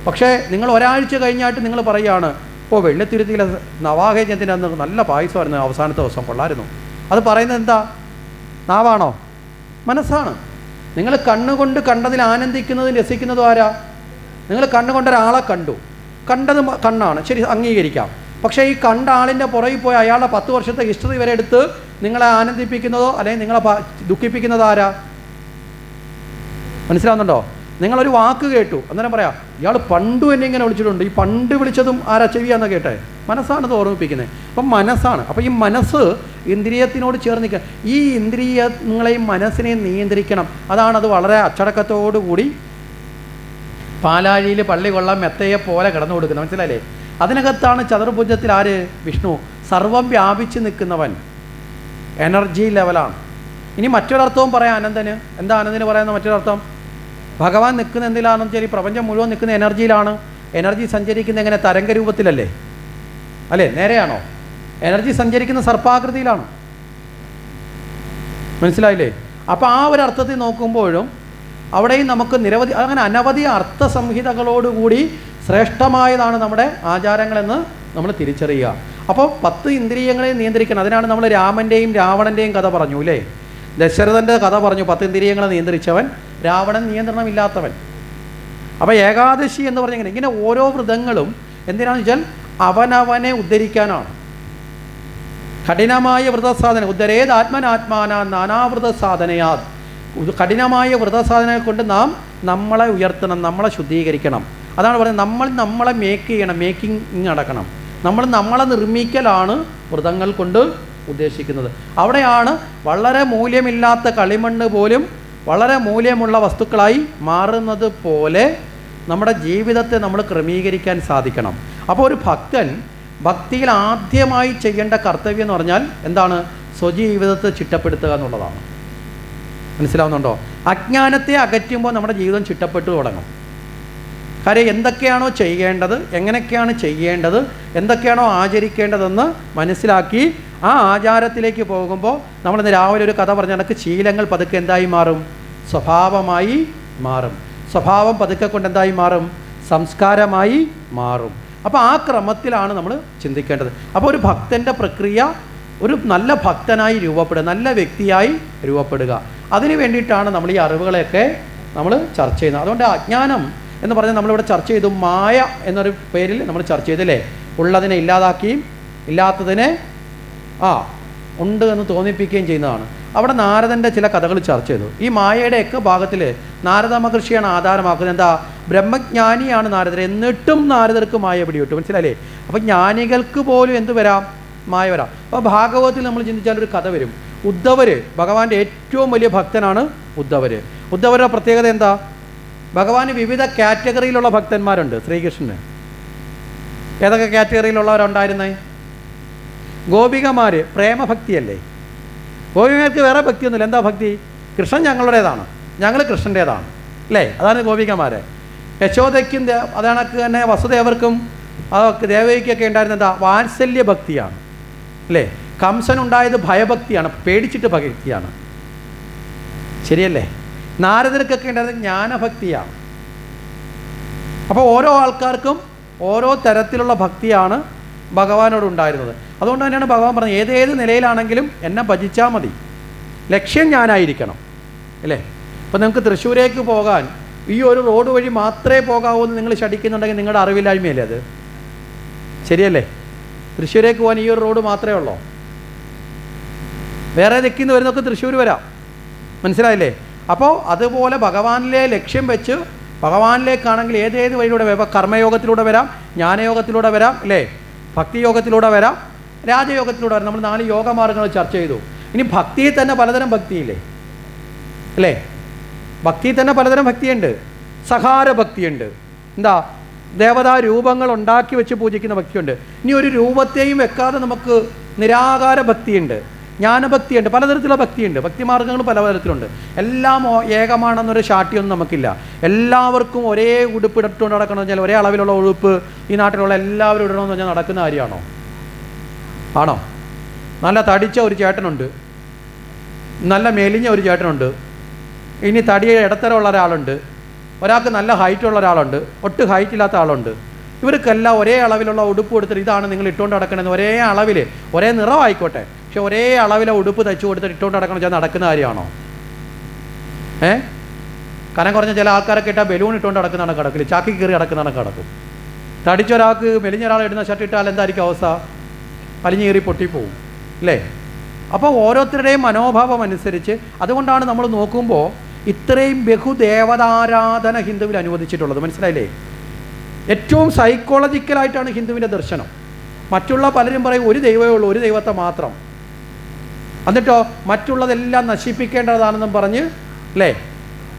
പക്ഷേ നിങ്ങൾ ഒരാഴ്ച കഴിഞ്ഞായിട്ട് നിങ്ങൾ പറയുകയാണ്, വെള്ളിത്തിരുത്തിയിലെ നവാഹയജ്ഞത്തിൻ്റെ അന്ന് നല്ല പായസമായിരുന്നു അവസാനത്തെ ദിവസം, കൊള്ളായിരുന്നു. അത് പറയുന്നത് എന്താ? നാവാണോ? മനസ്സാണ്. നിങ്ങൾ കണ്ണുകൊണ്ട് കണ്ടതിൽ ആനന്ദിക്കുന്നതും രസിക്കുന്നതും ആരാ? നിങ്ങൾ കണ്ണുകൊണ്ട് ഒരാളെ കണ്ടത് കണ്ണാണ്, ശരി, അംഗീകരിക്കാം. പക്ഷേ ഈ കണ്ട ആളിൻ്റെ പുറകിൽ പോയി അയാളുടെ 10 വർഷത്തെ ഹിസ്റ്ററി വരെ എടുത്ത് നിങ്ങളെ ആനന്ദിപ്പിക്കുന്നതോ അല്ലെങ്കിൽ നിങ്ങളെ ദുഃഖിപ്പിക്കുന്നതോ ആരാ? മനസ്സിലാവുന്നുണ്ടോ? നിങ്ങളൊരു വാക്ക് കേട്ടു, അന്നേരം പറയാം ഇയാൾ പണ്ടു എന്നെ ഇങ്ങനെ വിളിച്ചിട്ടുണ്ട്. ഈ പണ്ട് വിളിച്ചതും ആരാ? ചെവിയാന്ന് കേട്ടെ, മനസ്സാണ് ഓർമ്മിപ്പിക്കുന്നത്. അപ്പം മനസ്സാണ്. അപ്പം ഈ മനസ്സ് ഇന്ദ്രിയത്തിനോട് ചേർന്ന് നിൽക്കുക. ഈ ഇന്ദ്രിയങ്ങളെയും മനസ്സിനെയും നിയന്ത്രിക്കണം. അതാണത് വളരെ അച്ചടക്കത്തോടുകൂടി പാലാഴിയിൽ പള്ളി കൊള്ളാൻ മെത്തയെ പോലെ കിടന്നു കൊടുക്കുന്നത്. മനസ്സിലായില്ലേ? അതിനകത്താണ് ചതുർഭുജത്തിൽ ആര്? വിഷ്ണു. സർവം വ്യാപിച്ച് നിൽക്കുന്നവൻ, എനർജി ലെവലാണ്. ഇനി മറ്റൊരർത്ഥവും പറയാം അനന്തന്. എന്താ അനന്തന് പറയുന്ന മറ്റൊരർത്ഥം? ഭഗവാൻ നിൽക്കുന്ന എന്തിലാണെന്ന് വെച്ചാൽ ഈ പ്രപഞ്ചം മുഴുവൻ നിൽക്കുന്ന എനർജിയിലാണ്. എനർജി സഞ്ചരിക്കുന്ന എങ്ങനെ? തരംഗ രൂപത്തിലല്ലേ? അല്ലേ? നേരെയാണോ? എനർജി സഞ്ചരിക്കുന്ന സർപ്പാകൃതിയിലാണ്. മനസ്സിലായില്ലേ? അപ്പോൾ ആ ഒരു അർത്ഥത്തിൽ നോക്കുമ്പോഴും അവിടെയും നമുക്ക് നിരവധി, അങ്ങനെ അനവധി അർത്ഥസംഹിതകളോടുകൂടി ശ്രേഷ്ഠമായതാണ് നമ്മുടെ ആചാരങ്ങളെന്ന് നമ്മൾ തിരിച്ചറിയുക. അപ്പോൾ 10 ഇന്ദ്രിയങ്ങളെ നിയന്ത്രിക്കണം. അതിനാണ് നമ്മൾ രാമൻ്റെയും രാവണൻ്റെയും കഥ പറഞ്ഞു അല്ലേ? ദശരഥൻ്റെ കഥ പറഞ്ഞു. 10 ഇന്ദ്രിയങ്ങളെ നിയന്ത്രിച്ചവൻ, രാവണൻ നിയന്ത്രണമില്ലാത്തവൻ. അപ്പോൾ ഏകാദശി എന്ന് പറഞ്ഞെങ്കിൽ ഇങ്ങനെ ഓരോ വ്രതങ്ങളും എന്തിനാണെന്ന് വെച്ചാൽ അവനവനെ ഉദ്ധരിക്കാനാണ്. കഠിനമായ വ്രതസാധന, ഉദ്ധരേത് ആത്മനാത്മാന നാനാവ്രത സാധനയാ. കഠിനമായ വ്രതസാധന കൊണ്ട് നാം നമ്മളെ ഉയർത്തണം, നമ്മളെ ശുദ്ധീകരിക്കണം. അതാണ് പറയുന്നത്, നമ്മളെ മേക്ക് ചെയ്യണം, മേക്കിംഗ് നടക്കണം. നമ്മളെ നിർമ്മിക്കലാണ് വ്രതങ്ങൾ കൊണ്ട് ഉദ്ദേശിക്കുന്നത്. അവിടെയാണ് വളരെ മൂല്യമില്ലാത്ത കളിമണ്ണ് പോലും വളരെ മൂല്യമുള്ള വസ്തുക്കളായി മാറുന്നത് പോലെ നമ്മുടെ ജീവിതത്തെ നമ്മൾ ക്രമീകരിക്കാൻ സാധിക്കണം. അപ്പോൾ ഒരു ഭക്തൻ ഭക്തിയിൽ ആദ്യമായി ചെയ്യേണ്ട കർത്തവ്യം എന്ന് പറഞ്ഞാൽ എന്താണ്? സ്വജീവിതത്തെ ചിട്ടപ്പെടുത്തുക എന്നുള്ളതാണ്. മനസ്സിലാവുന്നുണ്ടോ? അജ്ഞാനത്തെ അകറ്റുമ്പോൾ നമ്മുടെ ജീവിതം ചിട്ടപ്പെട്ടു തുടങ്ങും. കാര്യം എന്തൊക്കെയാണോ ചെയ്യേണ്ടത്, എങ്ങനെയൊക്കെയാണ് ചെയ്യേണ്ടത്, എന്തൊക്കെയാണോ ആചരിക്കേണ്ടതെന്ന് മനസ്സിലാക്കി ആ ആചാരത്തിലേക്ക് പോകുമ്പോൾ നമ്മളിന്ന് രാവിലെ ഒരു കഥ പറഞ്ഞ കണക്ക് ശീലങ്ങൾ പതുക്കെ എന്തായി മാറും? സ്വഭാവമായി മാറും. സ്വഭാവം പതുക്കെ കൊണ്ട് എന്തായി മാറും? സംസ്കാരമായി മാറും. അപ്പോൾ ആ ക്രമത്തിലാണ് നമ്മൾ ചിന്തിക്കേണ്ടത്. അപ്പോൾ ഒരു ഭക്തൻ്റെ പ്രക്രിയ ഒരു നല്ല ഭക്തനായി രൂപപ്പെടുക, നല്ല വ്യക്തിയായി രൂപപ്പെടുക. അതിന് വേണ്ടിയിട്ടാണ് നമ്മൾ ഈ അറിവുകളെയൊക്കെ നമ്മൾ ചർച്ച ചെയ്യുന്നത്. അതുകൊണ്ട് അജ്ഞാനം എന്ന് പറഞ്ഞാൽ നമ്മളിവിടെ ചർച്ച ചെയ്തു, മായ എന്നൊരു പേരിൽ നമ്മൾ ചർച്ച ചെയ്തില്ലേ? ഉള്ളതിനെ ഇല്ലാതാക്കുകയും ഇല്ലാത്തതിനെ ഉണ്ട് എന്ന് തോന്നിപ്പിക്കുകയും ചെയ്യുന്നതാണ്. അവിടെ നാരദൻ്റെ ചില കഥകൾ ചർച്ച ചെയ്തു. ഈ മായയുടെയൊക്കെ ഭാഗത്തിൽ നാരദ മഹർഷിയാണ് ആധാരമാക്കുന്നത്. എന്താ? ബ്രഹ്മജ്ഞാനിയാണ് നാരദർ, എന്നിട്ടും നാരദർക്ക് മായ പിടികിട്ടു. മനസ്സിലല്ലേ? അപ്പോൾ ജ്ഞാനികൾക്ക് പോലും എന്ത് വരാം? മായ വരാം. അപ്പോൾ ഭാഗവതത്തിൽ നമ്മൾ ചിന്തിച്ചാൽ ഒരു കഥ വരും. ഉദ്ധവർ, ഭഗവാന്റെ ഏറ്റവും വലിയ ഭക്തനാണ് ഉദ്ധവർ. ഉദ്ധവരുടെ പ്രത്യേകത എന്താ? ഭഗവാന് വിവിധ കാറ്റഗറിയിലുള്ള ഭക്തന്മാരുണ്ട്. ശ്രീകൃഷ്ണന് ഏതൊക്കെ കാറ്റഗറിയിലുള്ളവരുണ്ടായിരുന്നേ? ഗോപികമാർ പ്രേമഭക്തിയല്ലേ? ഗോപികമാർക്ക് വേറെ ഭക്തിയൊന്നുമില്ല. എന്താ ഭക്തി? കൃഷ്ണൻ ഞങ്ങളുടേതാണ്, ഞങ്ങൾ കൃഷ്ണൻ്റേതാണ് അല്ലേ? അതാണ് ഗോപികമാർ. യശോദയ്ക്കും അതണക്ക് തന്നെ വസുദേവർക്കും ദേവകിക്കൊക്കെ ഉണ്ടായിരുന്ന എന്താ? വാത്സല്യ ഭക്തിയാണ് അല്ലേ? കംസനുണ്ടായത് ഭയഭക്തിയാണ്, പേടിച്ചിട്ട് ഭക്തിയാണ്. ശരിയല്ലേ? നാരദർക്കൊക്കെ ഉണ്ടായിരുന്നത് ജ്ഞാനഭക്തിയാണ്. അപ്പോൾ ഓരോ ആൾക്കാർക്കും ഓരോ തരത്തിലുള്ള ഭക്തിയാണ് ഭഗവാനോട് ഉണ്ടായിരുന്നത്. അതുകൊണ്ട് തന്നെയാണ് ഭഗവാൻ പറഞ്ഞത്, ഏതേത് നിലയിലാണെങ്കിലും എന്നെ ഭജിച്ചാൽ മതി, ലക്ഷ്യം ഞാനായിരിക്കണം അല്ലേ? ഇപ്പോൾ നിങ്ങൾക്ക് തൃശ്ശൂരേക്ക് പോകാൻ ഈ ഒരു റോഡ് വഴി മാത്രമേ പോകാവൂ എന്ന് നിങ്ങൾ ശഠിക്കുന്നുണ്ടെങ്കിൽ നിങ്ങളുടെ അറിവില്ലായ്മയല്ലേ അത്? ശരിയല്ലേ? തൃശ്ശൂരേക്ക് പോകാൻ ഈ ഒരു റോഡ് മാത്രമേ ഉള്ളൂ. വേറെ ദിക്കിന്ന് വരുന്നൊക്കെ തൃശ്ശൂർ വരാം. മനസ്സിലായില്ലേ? അപ്പോൾ അതുപോലെ ഭഗവാനിലെ ലക്ഷ്യം വെച്ച് ഭഗവാനിലേക്കാണെങ്കിൽ ഏതേത് വഴിയിലൂടെ വരാം. കർമ്മയോഗത്തിലൂടെ വരാം, ജ്ഞാനയോഗത്തിലൂടെ വരാം അല്ലേ? ഭക്തിയോഗത്തിലൂടെ വരാം, രാജയോഗത്തിലൂടെ വരാം. നമ്മൾ 4 യോഗമാർഗ്ഗങ്ങൾ ചർച്ച ചെയ്തു. ഇനി ഭക്തിയിൽ തന്നെ പലതരം ഭക്തിയില്ലേ അല്ലേ? ഭക്തിയിൽ തന്നെ പലതരം ഭക്തിയുണ്ട്. സഹാര ഭക്തിയുണ്ട്. എന്താ? ദേവതാ രൂപങ്ങൾ ഉണ്ടാക്കി വെച്ച് പൂജിക്കുന്ന ഭക്തിയുണ്ട്. ഇനി ഒരു രൂപത്തെയും വെക്കാതെ നമുക്ക് നിരാകാര ഭക്തിയുണ്ട്, ജ്ഞാനഭക്തിയുണ്ട്, പലതരത്തിലുള്ള ഭക്തിയുണ്ട്. ഭക്തിമാർഗ്ഗങ്ങൾ പലതരത്തിലുണ്ട്. എല്ലാം ഏകമാണെന്നൊരു ശാഠ്യമൊന്നും നമുക്കില്ല. എല്ലാവർക്കും ഒരേ ഉടുപ്പ് ഇട്ടുകൊണ്ട് നടക്കണമെന്ന് പറഞ്ഞാൽ ഒരേ അളവിലുള്ള ഉടുപ്പ് ഈ നാട്ടിലുള്ള എല്ലാവരും ഇടണമെന്ന് പറഞ്ഞാൽ നടക്കുന്ന കാര്യമാണോ? ആണോ? നല്ല തടിച്ച ഒരു ചേട്ടനുണ്ട്, നല്ല മെലിഞ്ഞ ഒരു ചേട്ടനുണ്ട്, ഇനി തടിയ ഇടത്തരമുള്ള ഒരാളുണ്ട്, ഒരാൾക്ക് നല്ല ഹൈറ്റുള്ള ഒരാളുണ്ട്, ഒട്ടും ഹൈറ്റ് ഇല്ലാത്ത ആളുണ്ട്. ഇവർക്കെല്ലാം ഒരേ അളവിലുള്ള ഉടുപ്പ് കൊടുത്തിട്ട് ഇതാണ് നിങ്ങൾ ഇട്ടുകൊണ്ട് നടക്കണമെന്ന്, ഒരേ അളവിൽ ഒരേ നിറമായിക്കോട്ടെ, പക്ഷെ ഒരേ അളവിലെ ഉടുപ്പ് തയ്ച്ചു കൊടുത്തിട്ട് ഇട്ടുകൊണ്ട് നടക്കണം വെച്ചാൽ നടക്കുന്ന കാര്യമാണോ? കനം കുറഞ്ഞ ചില ആൾക്കാരൊക്കെ ഇട്ടാൽ ബലൂൺ ഇട്ടുകൊണ്ട് നടക്കുന്നതാണ് കിടക്കില്ല, ചാക്കി കയറി കിടക്കുന്നതാണ് കിടക്കും. തടിച്ച ഒരാൾക്ക് മെലിഞ്ഞ ഒരാൾ ഇടുന്ന ഷർട്ട് ഇട്ടാൽ എന്തായിരിക്കും അവസ്ഥ? വലിഞ്ഞു കയറി പൊട്ടിപ്പോവും അല്ലേ? അപ്പോൾ ഓരോരുത്തരുടെയും മനോഭാവം അനുസരിച്ച്, അതുകൊണ്ടാണ് നമ്മൾ നോക്കുമ്പോൾ ഇത്രയും ബഹുദേവതാരാധന ഹിന്ദുവിൽ അനുവദിച്ചിട്ടുള്ളത്. മനസ്സിലായില്ലേ? ഏറ്റവും സൈക്കോളജിക്കലായിട്ടാണ് ഹിന്ദുവിൻ്റെ ദർശനം. മറ്റുള്ള പലരും പറയും ഒരു ദൈവമേ ഉള്ളൂ, ഒരു ദൈവത്തെ മാത്രം, എന്നിട്ടോ മറ്റുള്ളതെല്ലാം നശിപ്പിക്കേണ്ടതാണെന്നും പറഞ്ഞ് അല്ലേ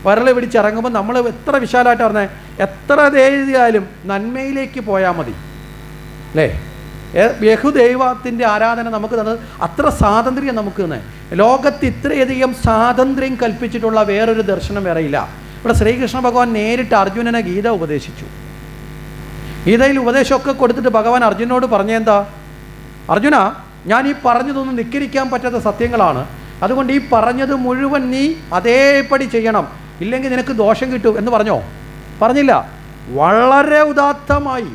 വരൾ പിടിച്ചിറങ്ങുമ്പോൾ നമ്മൾ എത്ര വിശാലമായിട്ട് പറഞ്ഞത്, എത്ര ദൈവം നന്മയിലേക്ക് പോയാൽ മതി അല്ലേ? ബഹുദൈവത്തിൻ്റെ ആരാധന നമുക്ക് തന്നത് അത്ര സ്വാതന്ത്ര്യം നമുക്ക് തന്നെ. ലോകത്ത് ഇത്രയധികം സ്വാതന്ത്ര്യം കൽപ്പിച്ചിട്ടുള്ള വേറൊരു ദർശനം വേറെയില്ല. ഇവിടെ ശ്രീകൃഷ്ണ ഭഗവാൻ നേരിട്ട് അർജുനനെ ഗീത ഉപദേശിച്ചു. ഗീതയിൽ ഉപദേശമൊക്കെ കൊടുത്തിട്ട് ഭഗവാൻ അർജുനോട് പറഞ്ഞെന്താ? അർജുന, ഞാൻ ഈ പറഞ്ഞതൊന്നും ധിക്കരിക്കാൻ പറ്റാത്ത സത്യങ്ങളാണ്, അതുകൊണ്ട് ഈ പറഞ്ഞത് മുഴുവൻ നീ അതേപടി ചെയ്യണം, ഇല്ലെങ്കിൽ നിനക്ക് ദോഷം കിട്ടും എന്ന് പറഞ്ഞോ? പറഞ്ഞില്ല. വളരെ ഉദാത്തമായി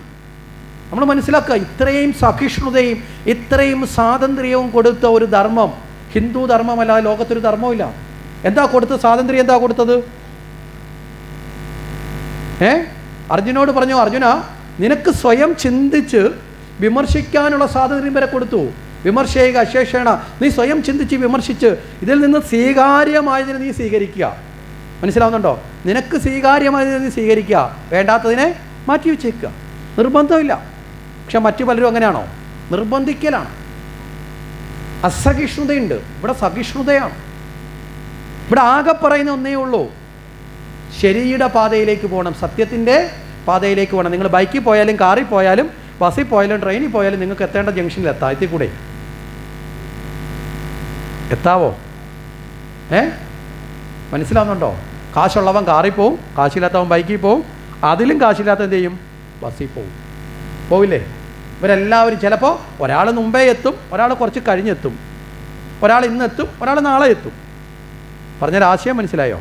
നമ്മൾ മനസ്സിലാക്കുക, ഇത്രയും സഹിഷ്ണുതയും ഇത്രയും സ്വാതന്ത്ര്യവും കൊടുത്ത ഒരു ധർമ്മം ഹിന്ദു ധർമ്മമല്ലാതെ ലോകത്തൊരു ധർമ്മമില്ല. എന്താ കൊടുത്ത സ്വാതന്ത്ര്യം? എന്താ കൊടുത്തത്? അർജുനോട് പറഞ്ഞു, അർജുന, നിനക്ക് സ്വയം ചിന്തിച്ച് വിമർശിക്കാനുള്ള സ്വാതന്ത്ര്യം വരെ കൊടുത്തു. വിമർശയിക അശേഷേണ, നീ സ്വയം ചിന്തിച്ച് വിമർശിച്ച് ഇതിൽ നിന്ന് സ്വീകാര്യമായതിനെ നീ സ്വീകരിക്കുക. മനസ്സിലാവുന്നുണ്ടോ? നിനക്ക് സ്വീകാര്യമായതിനെ നീ സ്വീകരിക്കുക, വേണ്ടാത്തതിനെ മാറ്റി വെച്ചേക്കുക. നിർബന്ധമില്ല. പക്ഷെ മറ്റു പലരും അങ്ങനെയാണോ? നിർബന്ധിക്കലാണ്. അസഹിഷ്ണുതയുണ്ട്. ഇവിടെ സഹിഷ്ണുതയാണ്. ഇവിടെ ആകെ പറയുന്ന ഒന്നേ ഉള്ളൂ, ശരിയുടെ പാതയിലേക്ക് പോകണം, സത്യത്തിൻ്റെ പാതയിലേക്ക് പോകണം. നിങ്ങൾ ബൈക്കിൽ പോയാലും കാറിൽ പോയാലും ബസ്സിൽ പോയാലും ട്രെയിനിൽ പോയാലും നിങ്ങൾക്ക് എത്തേണ്ട ജംഗ്ഷനിൽ എത്താം. എത്തി കൂടെ? എത്താവോ? മനസ്സിലാവുന്നുണ്ടോ? കാശുള്ളവൻ കാറിൽ പോവും, കാശില്ലാത്തവൻ ബൈക്കിൽ പോവും, അതിലും കാശില്ലാത്ത എന്ത് ചെയ്യും? ബസ്സിൽ പോവും. പോവില്ലേ? ഇവരെല്ലാവരും ചിലപ്പോൾ ഒരാൾ മുമ്പേ എത്തും, ഒരാൾ കുറച്ച് കഴിഞ്ഞെത്തും, ഒരാൾ ഇന്നെത്തും, ഒരാൾ നാളെ എത്തും. പറഞ്ഞൊരാശയം മനസ്സിലായോ?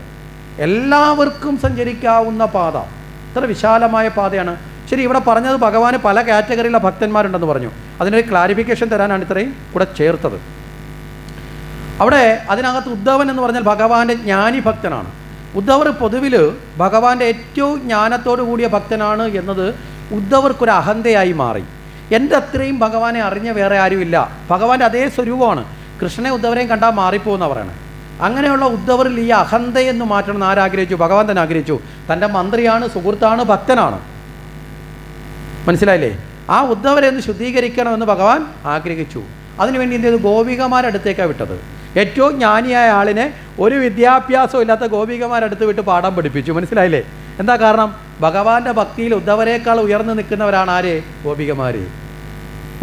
എല്ലാവർക്കും സഞ്ചരിക്കാവുന്ന പാത, ഇത്ര വിശാലമായ പാതയാണ്. ശരി, ഇവിടെ പറഞ്ഞത് ഭഗവാന് പല കാറ്റഗറിയിലുള്ള ഭക്തന്മാരുണ്ടെന്ന് പറഞ്ഞു. അതിനൊരു ക്ലാരിഫിക്കേഷൻ തരാനാണ് ഇത്രയും കൂടെ ചേർത്തത്. അവിടെ അതിനകത്ത് ഉദ്ധവൻ എന്ന് പറഞ്ഞാൽ ഭഗവാന്റെ ജ്ഞാനി ഭക്തനാണ്. ഉദ്ധവർ പൊതുവിൽ ഭഗവാന്റെ ഏറ്റവും ജ്ഞാനത്തോടു കൂടിയ ഭക്തനാണ് എന്നത് ഉദ്ധവർക്കൊരു അഹന്തയായി മാറി. എൻ്റെ അത്രയും ഭഗവാനെ അറിഞ്ഞ വേറെ ആരുമില്ല, ഭഗവാന്റെ അതേ സ്വരൂപമാണ്. കൃഷ്ണനെ ഉദ്ധവരെയും കണ്ടാൽ മാറിപ്പോകുന്ന പറയണേ. അങ്ങനെയുള്ള ഉദ്ധവരിൽ ഈ അഹന്തയെന്ന് മാറ്റണം എന്ന് ആരാഗ്രഹിച്ചു? ഭഗവാൻ തന്നെ ആഗ്രഹിച്ചു. തൻ്റെ മന്ത്രിയാണ്, സുഹൃത്താണ്, ഭക്തനാണ്. മനസ്സിലായില്ലേ? ആ ഉദ്ധവരെ ഒന്ന് ശുദ്ധീകരിക്കണമെന്ന് ഭഗവാൻ ആഗ്രഹിച്ചു. അതിനുവേണ്ടി എന്ത് ചെയ്തു? ഗോപികമാരടുത്തേക്കാണ് വിട്ടത്. ഏറ്റവും ജ്ഞാനിയായ ആളിനെ ഒരു വിദ്യാഭ്യാസവും ഇല്ലാത്ത ഗോപികമാരടുത്ത് വിട്ട് പാഠം പഠിപ്പിച്ചു. മനസ്സിലായില്ലേ? എന്താ കാരണം? ഭഗവാന്റെ ഭക്തിയിൽ ഉദ്ധവരേക്കാൾ ഉയർന്നു നിൽക്കുന്നവരാണ് ആര്? ഗോപികമാർ.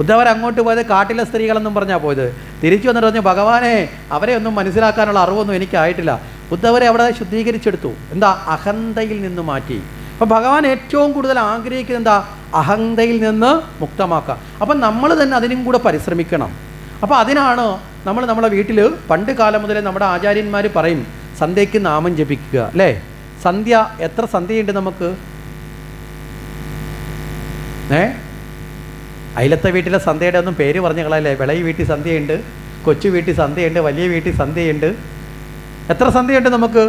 ഉദ്ധവർ അങ്ങോട്ട് പോയത് കാട്ടിലെ സ്ത്രീകളെന്നും പറഞ്ഞാൽ പോയത്. തിരിച്ചു വന്നിട്ട് പറഞ്ഞു, ഭഗവാനെ, അവരെ ഒന്നും മനസ്സിലാക്കാനുള്ള അറിവൊന്നും എനിക്കായിട്ടില്ല. ഉദ്ധവരെ അവിടെ ശുദ്ധീകരിച്ചെടുത്തു. എന്താ? അഹന്തയിൽ നിന്ന് മാറ്റി. അപ്പം ഭഗവാൻ ഏറ്റവും കൂടുതൽ ആഗ്രഹിക്കുന്നത് എന്താ? അഹന്തയിൽ നിന്ന് മുക്തമാക്കുക. അപ്പം നമ്മൾ തന്നെ അതിനും കൂടെ പരിശ്രമിക്കണം. അപ്പോൾ അതിനാണ് നമ്മൾ നമ്മളെ വീട്ടിൽ പണ്ട് കാലം മുതലേ നമ്മുടെ ആചാര്യന്മാർ പറയും, സന്ധ്യയ്ക്ക് നാമം ജപിക്കുക അല്ലേ? സന്ധ്യ, എത്ര സന്ധ്യയുണ്ട് നമുക്ക്? അയലത്തെ വീട്ടിലെ സന്ധ്യയുടെ ഒന്നും പേര് പറഞ്ഞു കളയല്ലേ. വിളയി വീട്ടിൽ സന്ധ്യയുണ്ട്, കൊച്ചു വീട്ടിൽ സന്ധ്യയുണ്ട്, വലിയ വീട്ടിൽ സന്ധ്യയുണ്ട്. എത്ര സന്ധ്യയുണ്ട് നമുക്ക്?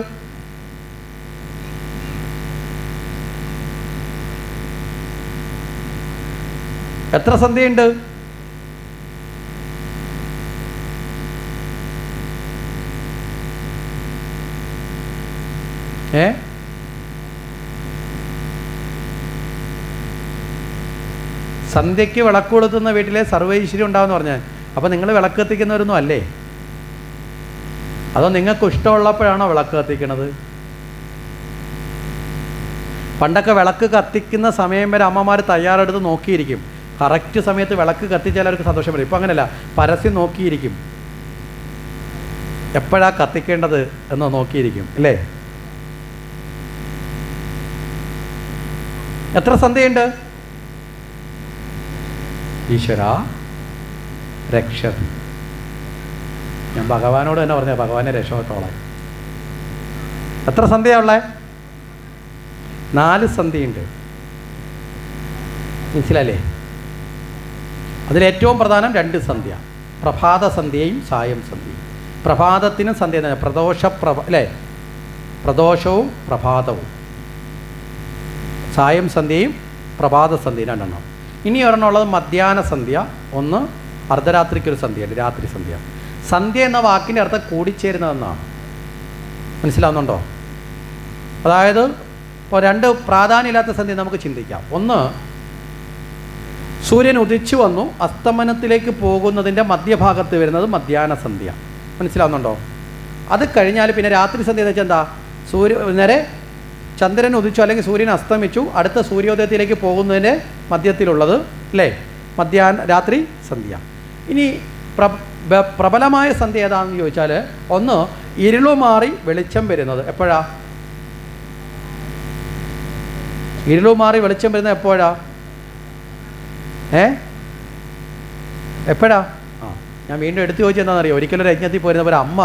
എത്ര സന്ധ്യയുണ്ട്? സന്ധ്യയ്ക്ക് വിളക്ക് കൊളുത്തുന്ന വീട്ടിലെ സർവൈശ്വര്യം ഉണ്ടാവുമെന്ന് പറഞ്ഞാൽ, അപ്പോൾ നിങ്ങൾ വിളക്ക് കത്തിക്കുന്നവരൊന്നും അല്ലേ? അതോ നിങ്ങൾക്ക് ഇഷ്ടമുള്ളപ്പോഴാണോ വിളക്ക് കത്തിക്കണത്? പണ്ടൊക്കെ വിളക്ക് കത്തിക്കുന്ന സമയം വരെ അമ്മമാർ തയ്യാറെടുത്ത് നോക്കിയിരിക്കും. കറക്റ്റ് സമയത്ത് വിളക്ക് കത്തിച്ചാൽ അവർക്ക് സന്തോഷം വരും. ഇപ്പം അങ്ങനെയല്ല, പരസ്യം നോക്കിയിരിക്കും, എപ്പോഴാണ് കത്തിക്കേണ്ടത് എന്ന് നോക്കിയിരിക്കും അല്ലേ? എത്ര സന്ധ്യയുണ്ട്? ഈശ്വര രക്ഷതി. ഞാൻ ഭഗവാനോട് തന്നെ പറഞ്ഞ, ഭഗവാനെ രക്ഷപ്പെട്ടോളാം. എത്ര സന്ധ്യയാ ഉള്ളത്? 4 സന്ധ്യയുണ്ട്. മനസ്സിലല്ലേ? അതിലേറ്റവും പ്രധാനം 2 സന്ധ്യ, പ്രഭാത സന്ധ്യയും സായം സന്ധ്യയും. പ്രഭാതത്തിനും സന്ധ്യ എന്ന് പറഞ്ഞാൽ അല്ലേ, പ്രദോഷവും പ്രഭാതവും, സായം സന്ധ്യയും പ്രഭാത സന്ധ്യയും 2 എണ്ണം. ഇനി ഒരെണ്ണമുള്ളത് മധ്യാഹ്ന സന്ധ്യ, ഒന്ന് അർദ്ധരാത്രിക്കൊരു സന്ധ്യയുണ്ട്, രാത്രി സന്ധ്യ. സന്ധ്യ എന്ന വാക്കിൻ്റെ അർത്ഥം കൂടിച്ചേരുന്നതെന്നാണ്. മനസ്സിലാവുന്നുണ്ടോ? അതായത് ഇപ്പോൾ 2 പ്രാധാന്യമില്ലാത്ത സന്ധ്യ നമുക്ക് ചിന്തിക്കാം. ഒന്ന്, സൂര്യൻ ഉദിച്ചു വന്നു അസ്തമനത്തിലേക്ക് പോകുന്നതിൻ്റെ മധ്യഭാഗത്ത് വരുന്നത് മധ്യാഹ്ന സന്ധ്യ. മനസ്സിലാവുന്നുണ്ടോ? അത് കഴിഞ്ഞാൽ പിന്നെ രാത്രി സന്ധ്യ എന്ന് വെച്ചാൽ എന്താ? നേരെ ചന്ദ്രൻ ഉദിച്ചു അല്ലെങ്കിൽ സൂര്യൻ അസ്തമിച്ചു, അടുത്ത സൂര്യോദയത്തിലേക്ക് പോകുന്നതിൻ്റെ മധ്യത്തിലുള്ളത് അല്ലേ, രാത്രി സന്ധ്യ. ഇനി പ്രബലമായ സന്ധ്യ ഏതാണെന്ന് ചോദിച്ചാൽ, ഒന്ന് ഇരുളുമാറി വെളിച്ചം വരുന്നത്. എപ്പോഴാ ഇരുളുമാറി വെളിച്ചം വരുന്നത്? എപ്പോഴാ? എപ്പോഴാ? ഞാൻ വീണ്ടും എടുത്തു ചോദിച്ചത് എന്താണെന്നറിയോ? ഒരിക്കലും ഒരു യജ്ഞത്തിൽ പോയിരുന്നപ്പോൾ അമ്മ,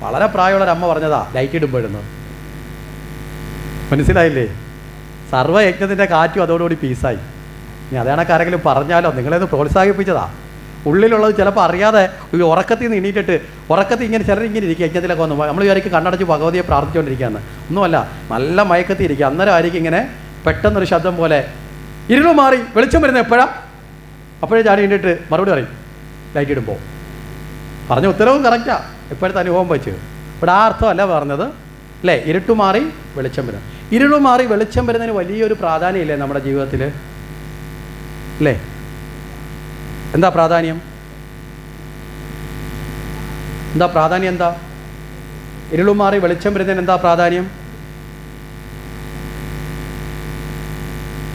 വളരെ പ്രായമുള്ളൊരമ്മ പറഞ്ഞതാ, ലൈറ്റ് ഇടുമ്പോഴെന്ന്. മനസ്സിലായില്ലേ? സർവ്വയജ്ഞത്തിൻ്റെ കാറ്റും അതോടുകൂടി പീസായി. ഇനി അതേണക്ക് ആരെങ്കിലും പറഞ്ഞാലോ, നിങ്ങളെന്ന് പ്രോത്സാഹിപ്പിച്ചതാ. ഉള്ളിലുള്ളത് ചിലപ്പോൾ അറിയാതെ ഉറക്കത്തിൽ നിന്ന് എണീറ്റിട്ട്, ഉറക്കത്തിൽ ഇങ്ങനെ ചിലരിങ്ങനെ ഇരിക്കുക, യജ്ഞത്തിലൊക്കെ വന്നു നമ്മൾ വിചാരിക്കും കണ്ണടച്ച് ഭഗവതിയെ പ്രാർത്ഥിച്ചുകൊണ്ടിരിക്കുകയെന്ന്. ഒന്നുമല്ല, നല്ല മയക്കത്തിൽ ഇരിക്കുക. അന്നേരം ആയിരിക്കും ഇങ്ങനെ പെട്ടെന്നൊരു ശബ്ദം പോലെ, ഇരുള് മാറി വെളിച്ചം വരുന്നത് എപ്പോഴാ? അപ്പോഴേ ചാടി എണീറ്റ് മറുപടി പറയും, ലൈറ്റ് ഇടുമ്പോൾ. പറഞ്ഞ ഉത്തരവും കറക്റ്റാ, ഇപ്പോഴത്തെ അനുഭവം വെച്ച്. ഇവിടെ ആ അർത്ഥമല്ല പറഞ്ഞത് അല്ലേ? ഇരുട്ട് മാറി വെളിച്ചം വരും. ഇരുള് മാറി വെളിച്ചം വരുന്നതിന് വലിയൊരു പ്രാധാന്യം ഇല്ലേ നമ്മുടെ ജീവിതത്തിൽ അല്ലേ? എന്താ പ്രാധാന്യം? എന്താ ഇരുളു മാറി വെളിച്ചം വരുന്നതിന് എന്താ പ്രാധാന്യം?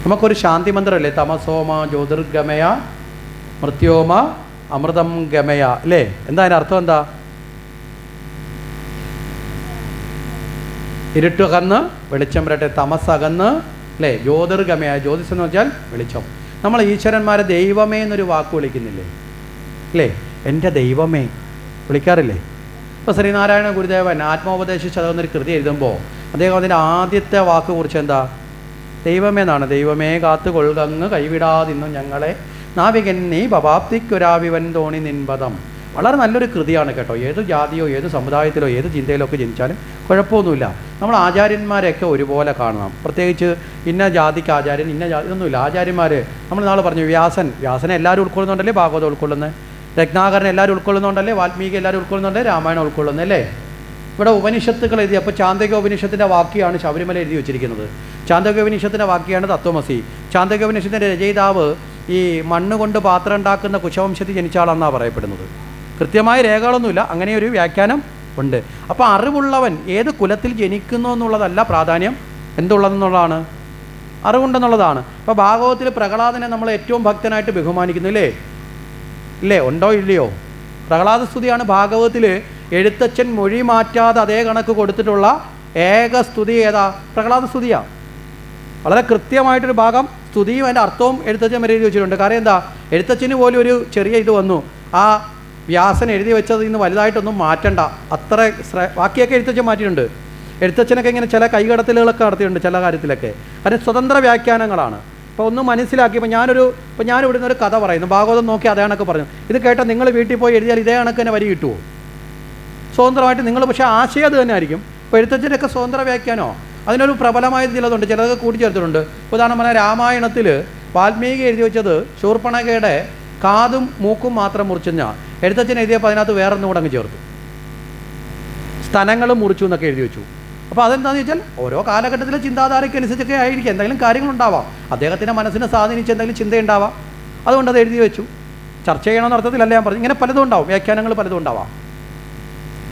നമുക്കൊരു ശാന്തി മന്ത്രമല്ലേ, തമസോമ ജ്യോതിർഗമയ മൃത്യോമ അമൃതം ഗമയ അല്ലേ? എന്താ അതിൻ്റെ അർത്ഥം? എന്താ? ഇരുട്ടകന്ന് വെളിച്ചം വരട്ടെ, തമസകന്ന് അല്ലേ, ജ്യോതിർഗമയ. ജ്യോതിസ് എന്ന് വെച്ചാൽ വെളിച്ചം. നമ്മൾ ഈശ്വരന്മാരെ ദൈവമേ എന്നൊരു വാക്ക് വിളിക്കുന്നില്ലേ അല്ലേ? എൻ്റെ ദൈവമേ വിളിക്കാറില്ലേ? ഇപ്പോൾ ശ്രീനാരായണ ഗുരുദേവൻ ആത്മോപദേശ ശതകം എന്നൊരു കൃതി എഴുതുമ്പോൾ അദ്ദേഹം അതിൻ്റെ ആദ്യത്തെ വാക്ക് കുറിച്ച് എന്താ? ദൈവമേ എന്നാണ്. ദൈവമേ കാത്തുകൊള്ളുകങ്ങ് കൈവിടാതിന്നും ഞങ്ങളെ നാവികൻ നീ ഭവാപ്തിക്കൊരാവിവൻ തോണി നിൻപദം. വളരെ നല്ലൊരു കൃതിയാണ് കേട്ടോ. ഏത് ജാതിയോ ഏത് സമുദായത്തിലോ ഏത് ചിന്തയിലോ ഒക്കെ ജനിച്ചാലും കുഴപ്പമൊന്നുമില്ല. നമ്മൾ ആചാര്യന്മാരെയൊക്കെ ഒരുപോലെ കാണണം. പ്രത്യേകിച്ച് ഇന്ന ജാതിക്ക് ആചാര്യൻ, ഇന്ന ജാതി ഒന്നുമില്ല. ആചാര്യന്മാർ നമ്മൾ നാളെ പറഞ്ഞു, വ്യാസനെ എല്ലാവരും ഉൾക്കൊള്ളുന്നുണ്ടല്ലേ, ഭാഗവതം ഉൾക്കൊള്ളുന്നത്, രത്നാകരൻ എല്ലാവരും ഉൾക്കൊള്ളുന്നുണ്ടല്ലേ, വാൽമീകി എല്ലാവരും ഉൾക്കൊള്ളുന്നുണ്ടല്ലേ, രാമായണം ഉൾക്കൊള്ളുന്നത് അല്ലേ? ഇവിടെ ഉപനിഷത്തുക്കൾ എഴുതി. അപ്പോൾ ചാന്തോക്യ ഉപനിഷത്തിൻ്റെ വാക്യമാണ് ശബരിമല എഴുതി വെച്ചിരിക്കുന്നത്. ചാന്തോക്യ ഉപനിഷത്തിൻ്റെ വാക്യമാണ് തത്വമസി. ചാന്തോക്യ ഉപനിഷത്തിൻ്റെ രചയിതാവ് ഈ മണ്ണ് കൊണ്ട് പാത്രം ഉണ്ടാക്കുന്ന കുശവംശത്തിൽ ജനിച്ച ആളെന്നാണ് പറയപ്പെടുന്നത്. കൃത്യമായ രേഖകളൊന്നുമില്ല, അങ്ങനെ ഒരു വ്യാഖ്യാനം ഉണ്ട്. അപ്പോൾ അറിവുള്ളവൻ ഏത് കുലത്തിൽ ജനിക്കുന്നു എന്നുള്ളതല്ല പ്രാധാന്യം, എന്തുള്ളതെന്നുള്ളതാണ്? അറിവുണ്ടെന്നുള്ളതാണ്. അപ്പോൾ ഭാഗവതത്തിൽ പ്രഹ്ലാദനെ നമ്മൾ ഏറ്റവും ഭക്തനായിട്ട് ബഹുമാനിക്കുന്നു ഇല്ലേ? ഉണ്ടോ ഇല്ലയോ? പ്രഹ്ലാദ സ്തുതിയാണ് ഭാഗവതത്തിൽ എഴുത്തച്ഛൻ മൊഴി മാറ്റാതെ അതേ കണക്ക് കൊടുത്തിട്ടുള്ള ഏക സ്തുതി. ഏതാ? പ്രഹ്ലാദ സ്തുതിയാണ്. വളരെ കൃത്യമായിട്ടൊരു ഭാഗം സ്തുതിയും അതിൻ്റെ അർത്ഥവും എഴുത്തച്ഛൻ വരെ എഴുതി വെച്ചിട്ടുണ്ട്. കാരണം എന്താ? എഴുത്തച്ഛന് പോലും ഒരു ചെറിയ ഇത് വന്നു, ആ വ്യാസൻ എഴുതി വെച്ചത് ഇന്ന് വലുതായിട്ടൊന്നും മാറ്റണ്ട, അത്ര ബാക്കിയൊക്കെ എഴുത്തച്ഛൻ മാറ്റിയിട്ടുണ്ട്. എഴുത്തച്ഛനൊക്കെ ഇങ്ങനെ ചില കൈകടത്തലുകളൊക്കെ നടത്തിയിട്ടുണ്ട് ചില കാര്യത്തിലൊക്കെ. കാരണം സ്വതന്ത്ര വ്യാഖ്യാനങ്ങളാണ്. ഇപ്പോൾ ഒന്ന് മനസ്സിലാക്കി. ഇപ്പോൾ ഞാൻ ഇവിടുന്ന് ഒരു കഥ പറയുന്നു, ഭാഗവതം നോക്കി അതേ കണക്ക് പറഞ്ഞു. ഇത് കേട്ടാൽ നിങ്ങൾ വീട്ടിൽ പോയി എഴുതിയാൽ ഇതേ കണക്ക് തന്നെ വരി കിട്ടുമോ? സ്വതന്ത്രമായിട്ട് നിങ്ങൾ, പക്ഷേ ആശയം അത് തന്നെ ആയിരിക്കും. ഇപ്പോൾ എഴുത്തച്ഛൻ്റെയൊക്കെ സ്വതന്ത്ര വ്യാഖ്യാനോ അതിനൊരു പ്രബലമായ ചിലതുണ്ട്, ചിലതൊക്കെ കൂട്ടിച്ചേർത്തിട്ടുണ്ട്. ഉദാഹരണം പറഞ്ഞാൽ രാമായണത്തിൽ വാൽമീകി എഴുതി വെച്ചത് ശൂർപ്പണഖയുടെ കാതും മൂക്കും മാത്രം മുറിച്ചെന്ന, എഴുത്തച്ഛൻ എഴുതിയപ്പോൾ അതിനകത്ത് വേറൊന്നും കൂടെ അങ്ങ് ചേർത്തു, സ്ഥലങ്ങളും മുറിച്ചു എന്നൊക്കെ എഴുതി വെച്ചു. അപ്പോൾ അതെന്താണെന്ന് വെച്ചാൽ ഓരോ കാലഘട്ടത്തിലെ ചിന്താധാരയ്ക്ക് അനുസരിച്ചൊക്കെ ആയിരിക്കും, എന്തെങ്കിലും കാര്യങ്ങളുണ്ടാവാം, അദ്ദേഹത്തിൻ്റെ മനസ്സിനെ സ്വാധീനിച്ച് എന്തെങ്കിലും ചിന്തയുണ്ടാവാം, അതുകൊണ്ട് അത് എഴുതി വെച്ചു. ചർച്ച ചെയ്യണമെന്ന അർത്ഥത്തിലല്ല ഞാൻ പറഞ്ഞു. ഇങ്ങനെ പലതും ഉണ്ടാവും, വ്യാഖ്യാനങ്ങൾ പലതും ഉണ്ടാവാം.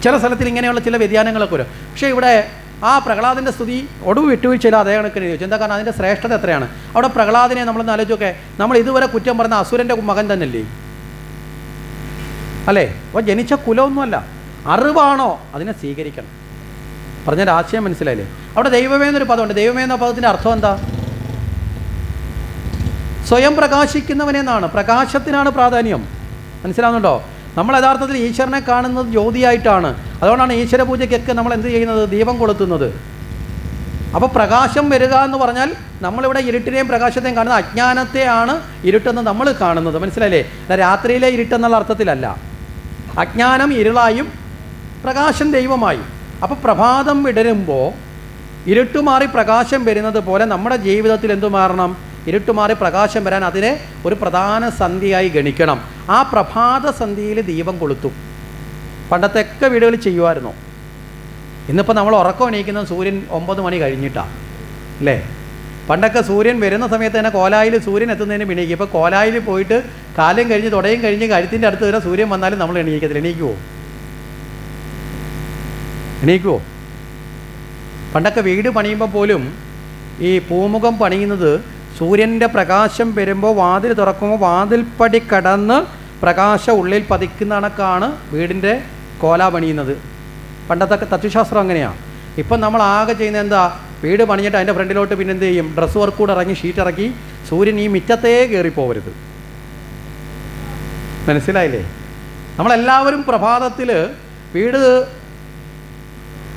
ചില സ്ഥലത്തിൽ ഇങ്ങനെയുള്ള ചില വ്യതിയാനങ്ങളൊക്കെ വരും. പക്ഷേ ഇവിടെ ആ പ്രഹ്ലാദൻ്റെ സ്തുതി ഒടുവ് വിട്ടുവീഴ്ചയില്ല അതേ കണക്കിന് ചോദിച്ചു. എന്താ? കാരണം അതിൻ്റെ ശ്രേഷ്ഠത എത്രയാണ്. അവിടെ പ്രഹ്ലാദനെ നമ്മളൊന്ന് ആലോചിച്ചൊക്കെ, നമ്മൾ ഇതുവരെ കുറ്റം പറഞ്ഞ അസുരൻ്റെ മകൻ തന്നെയല്ലേ അല്ലേ? അപ്പോൾ ജനിച്ച കുലമൊന്നുമല്ല, അറിവാണോ അതിനെ സ്വീകരിക്കണം. പറഞ്ഞ ആശയം മനസ്സിലായില്ലേ? അവിടെ ദൈവമേ എന്നൊരു പദമുണ്ട്. ദൈവമേ എന്ന പദത്തിൻ്റെ അർത്ഥം എന്താ? സ്വയം പ്രകാശിക്കുന്നവനെന്നാണ്. പ്രകാശത്തിനാണ് പ്രാധാന്യം. മനസ്സിലാവുന്നുണ്ടോ? നമ്മൾ യഥാർത്ഥത്തിൽ ഈശ്വരനെ കാണുന്നത് ജ്യോതിയായിട്ടാണ്. അതുകൊണ്ടാണ് ഈശ്വര പൂജയ്ക്കൊക്കെ നമ്മൾ എന്ത് ചെയ്യുന്നത്? ദീപം കൊളുത്തുന്നത്. അപ്പോൾ പ്രകാശം വരിക എന്ന് പറഞ്ഞാൽ നമ്മളിവിടെ ഇരുട്ടിനെയും പ്രകാശത്തെയും കാണുന്ന അജ്ഞാനത്തെയാണ് ഇരുട്ടെന്ന് നമ്മൾ കാണുന്നത്. മനസ്സിലല്ലേ? രാത്രിയിലെ ഇരുട്ടെന്നുള്ള അർത്ഥത്തിലല്ല. അജ്ഞാനം ഇരുളായും പ്രകാശം ദൈവമായും. അപ്പോൾ പ്രഭാതം വിടരുമ്പോൾ ഇരുട്ടുമാറി പ്രകാശം വരുന്നത് പോലെ നമ്മുടെ ജീവിതത്തിൽ എന്തു മാറണം? ഇരുട്ടുമാറി പ്രകാശം വരാൻ അതിനെ ഒരു പ്രധാന സന്ധ്യയായി ഗണിക്കണം. ആ പ്രഭാത സന്ധ്യയിൽ ദീപം കൊളുത്തും. പണ്ടത്തെയൊക്കെ വീടുകളിൽ ചെയ്യുമായിരുന്നു. ഇന്നിപ്പോൾ നമ്മൾ ഉറക്കം എണീക്കുന്നത് സൂര്യൻ 9 മണി കഴിഞ്ഞിട്ടാണ് അല്ലേ? പണ്ടൊക്കെ സൂര്യൻ വരുന്ന സമയത്ത് തന്നെ കോലായിൽ സൂര്യൻ എത്തുന്നതിന് എണീക്കും. ഇപ്പോൾ കോലായിൽ പോയിട്ട് കാലം കഴിഞ്ഞ് തുടയും കഴിഞ്ഞ് കഴുത്തിൻ്റെ അടുത്ത് വരെ സൂര്യൻ വന്നാലും നമ്മൾ എണീക്കത്തില്ല. എണീക്കുമോ? പണ്ടൊക്കെ വീട് പണിയുമ്പോൾ പോലും ഈ പൂമുഖം പണിയുന്നത് സൂര്യൻ്റെ പ്രകാശം വരുമ്പോൾ വാതിൽ തുറക്കുമ്പോൾ വാതിൽപ്പടി കടന്ന് പ്രകാശം ഉള്ളിൽ പതിക്കുന്ന കണക്കാണ് വീടിൻ്റെ കോല പണിയുന്നത്. പണ്ടത്തെ തത്വശാസ്ത്രം അങ്ങനെയാണ്. ഇപ്പം നമ്മൾ ആകെ ചെയ്യുന്നത് എന്താ? വീട് പണിഞ്ഞിട്ട് അതിൻ്റെ ഫ്രണ്ടിലോട്ട് പിന്നെ എന്ത് ചെയ്യും? ഡ്രസ്സ് വർക്ക് കൂടെ ഇറങ്ങി ഷീറ്റ് ഇറക്കി സൂര്യൻ ഈ മുറ്റത്തേ കയറിപ്പോവരുത്. മനസ്സിലായില്ലേ? നമ്മളെല്ലാവരും പ്രഭാതത്തിൽ വീട്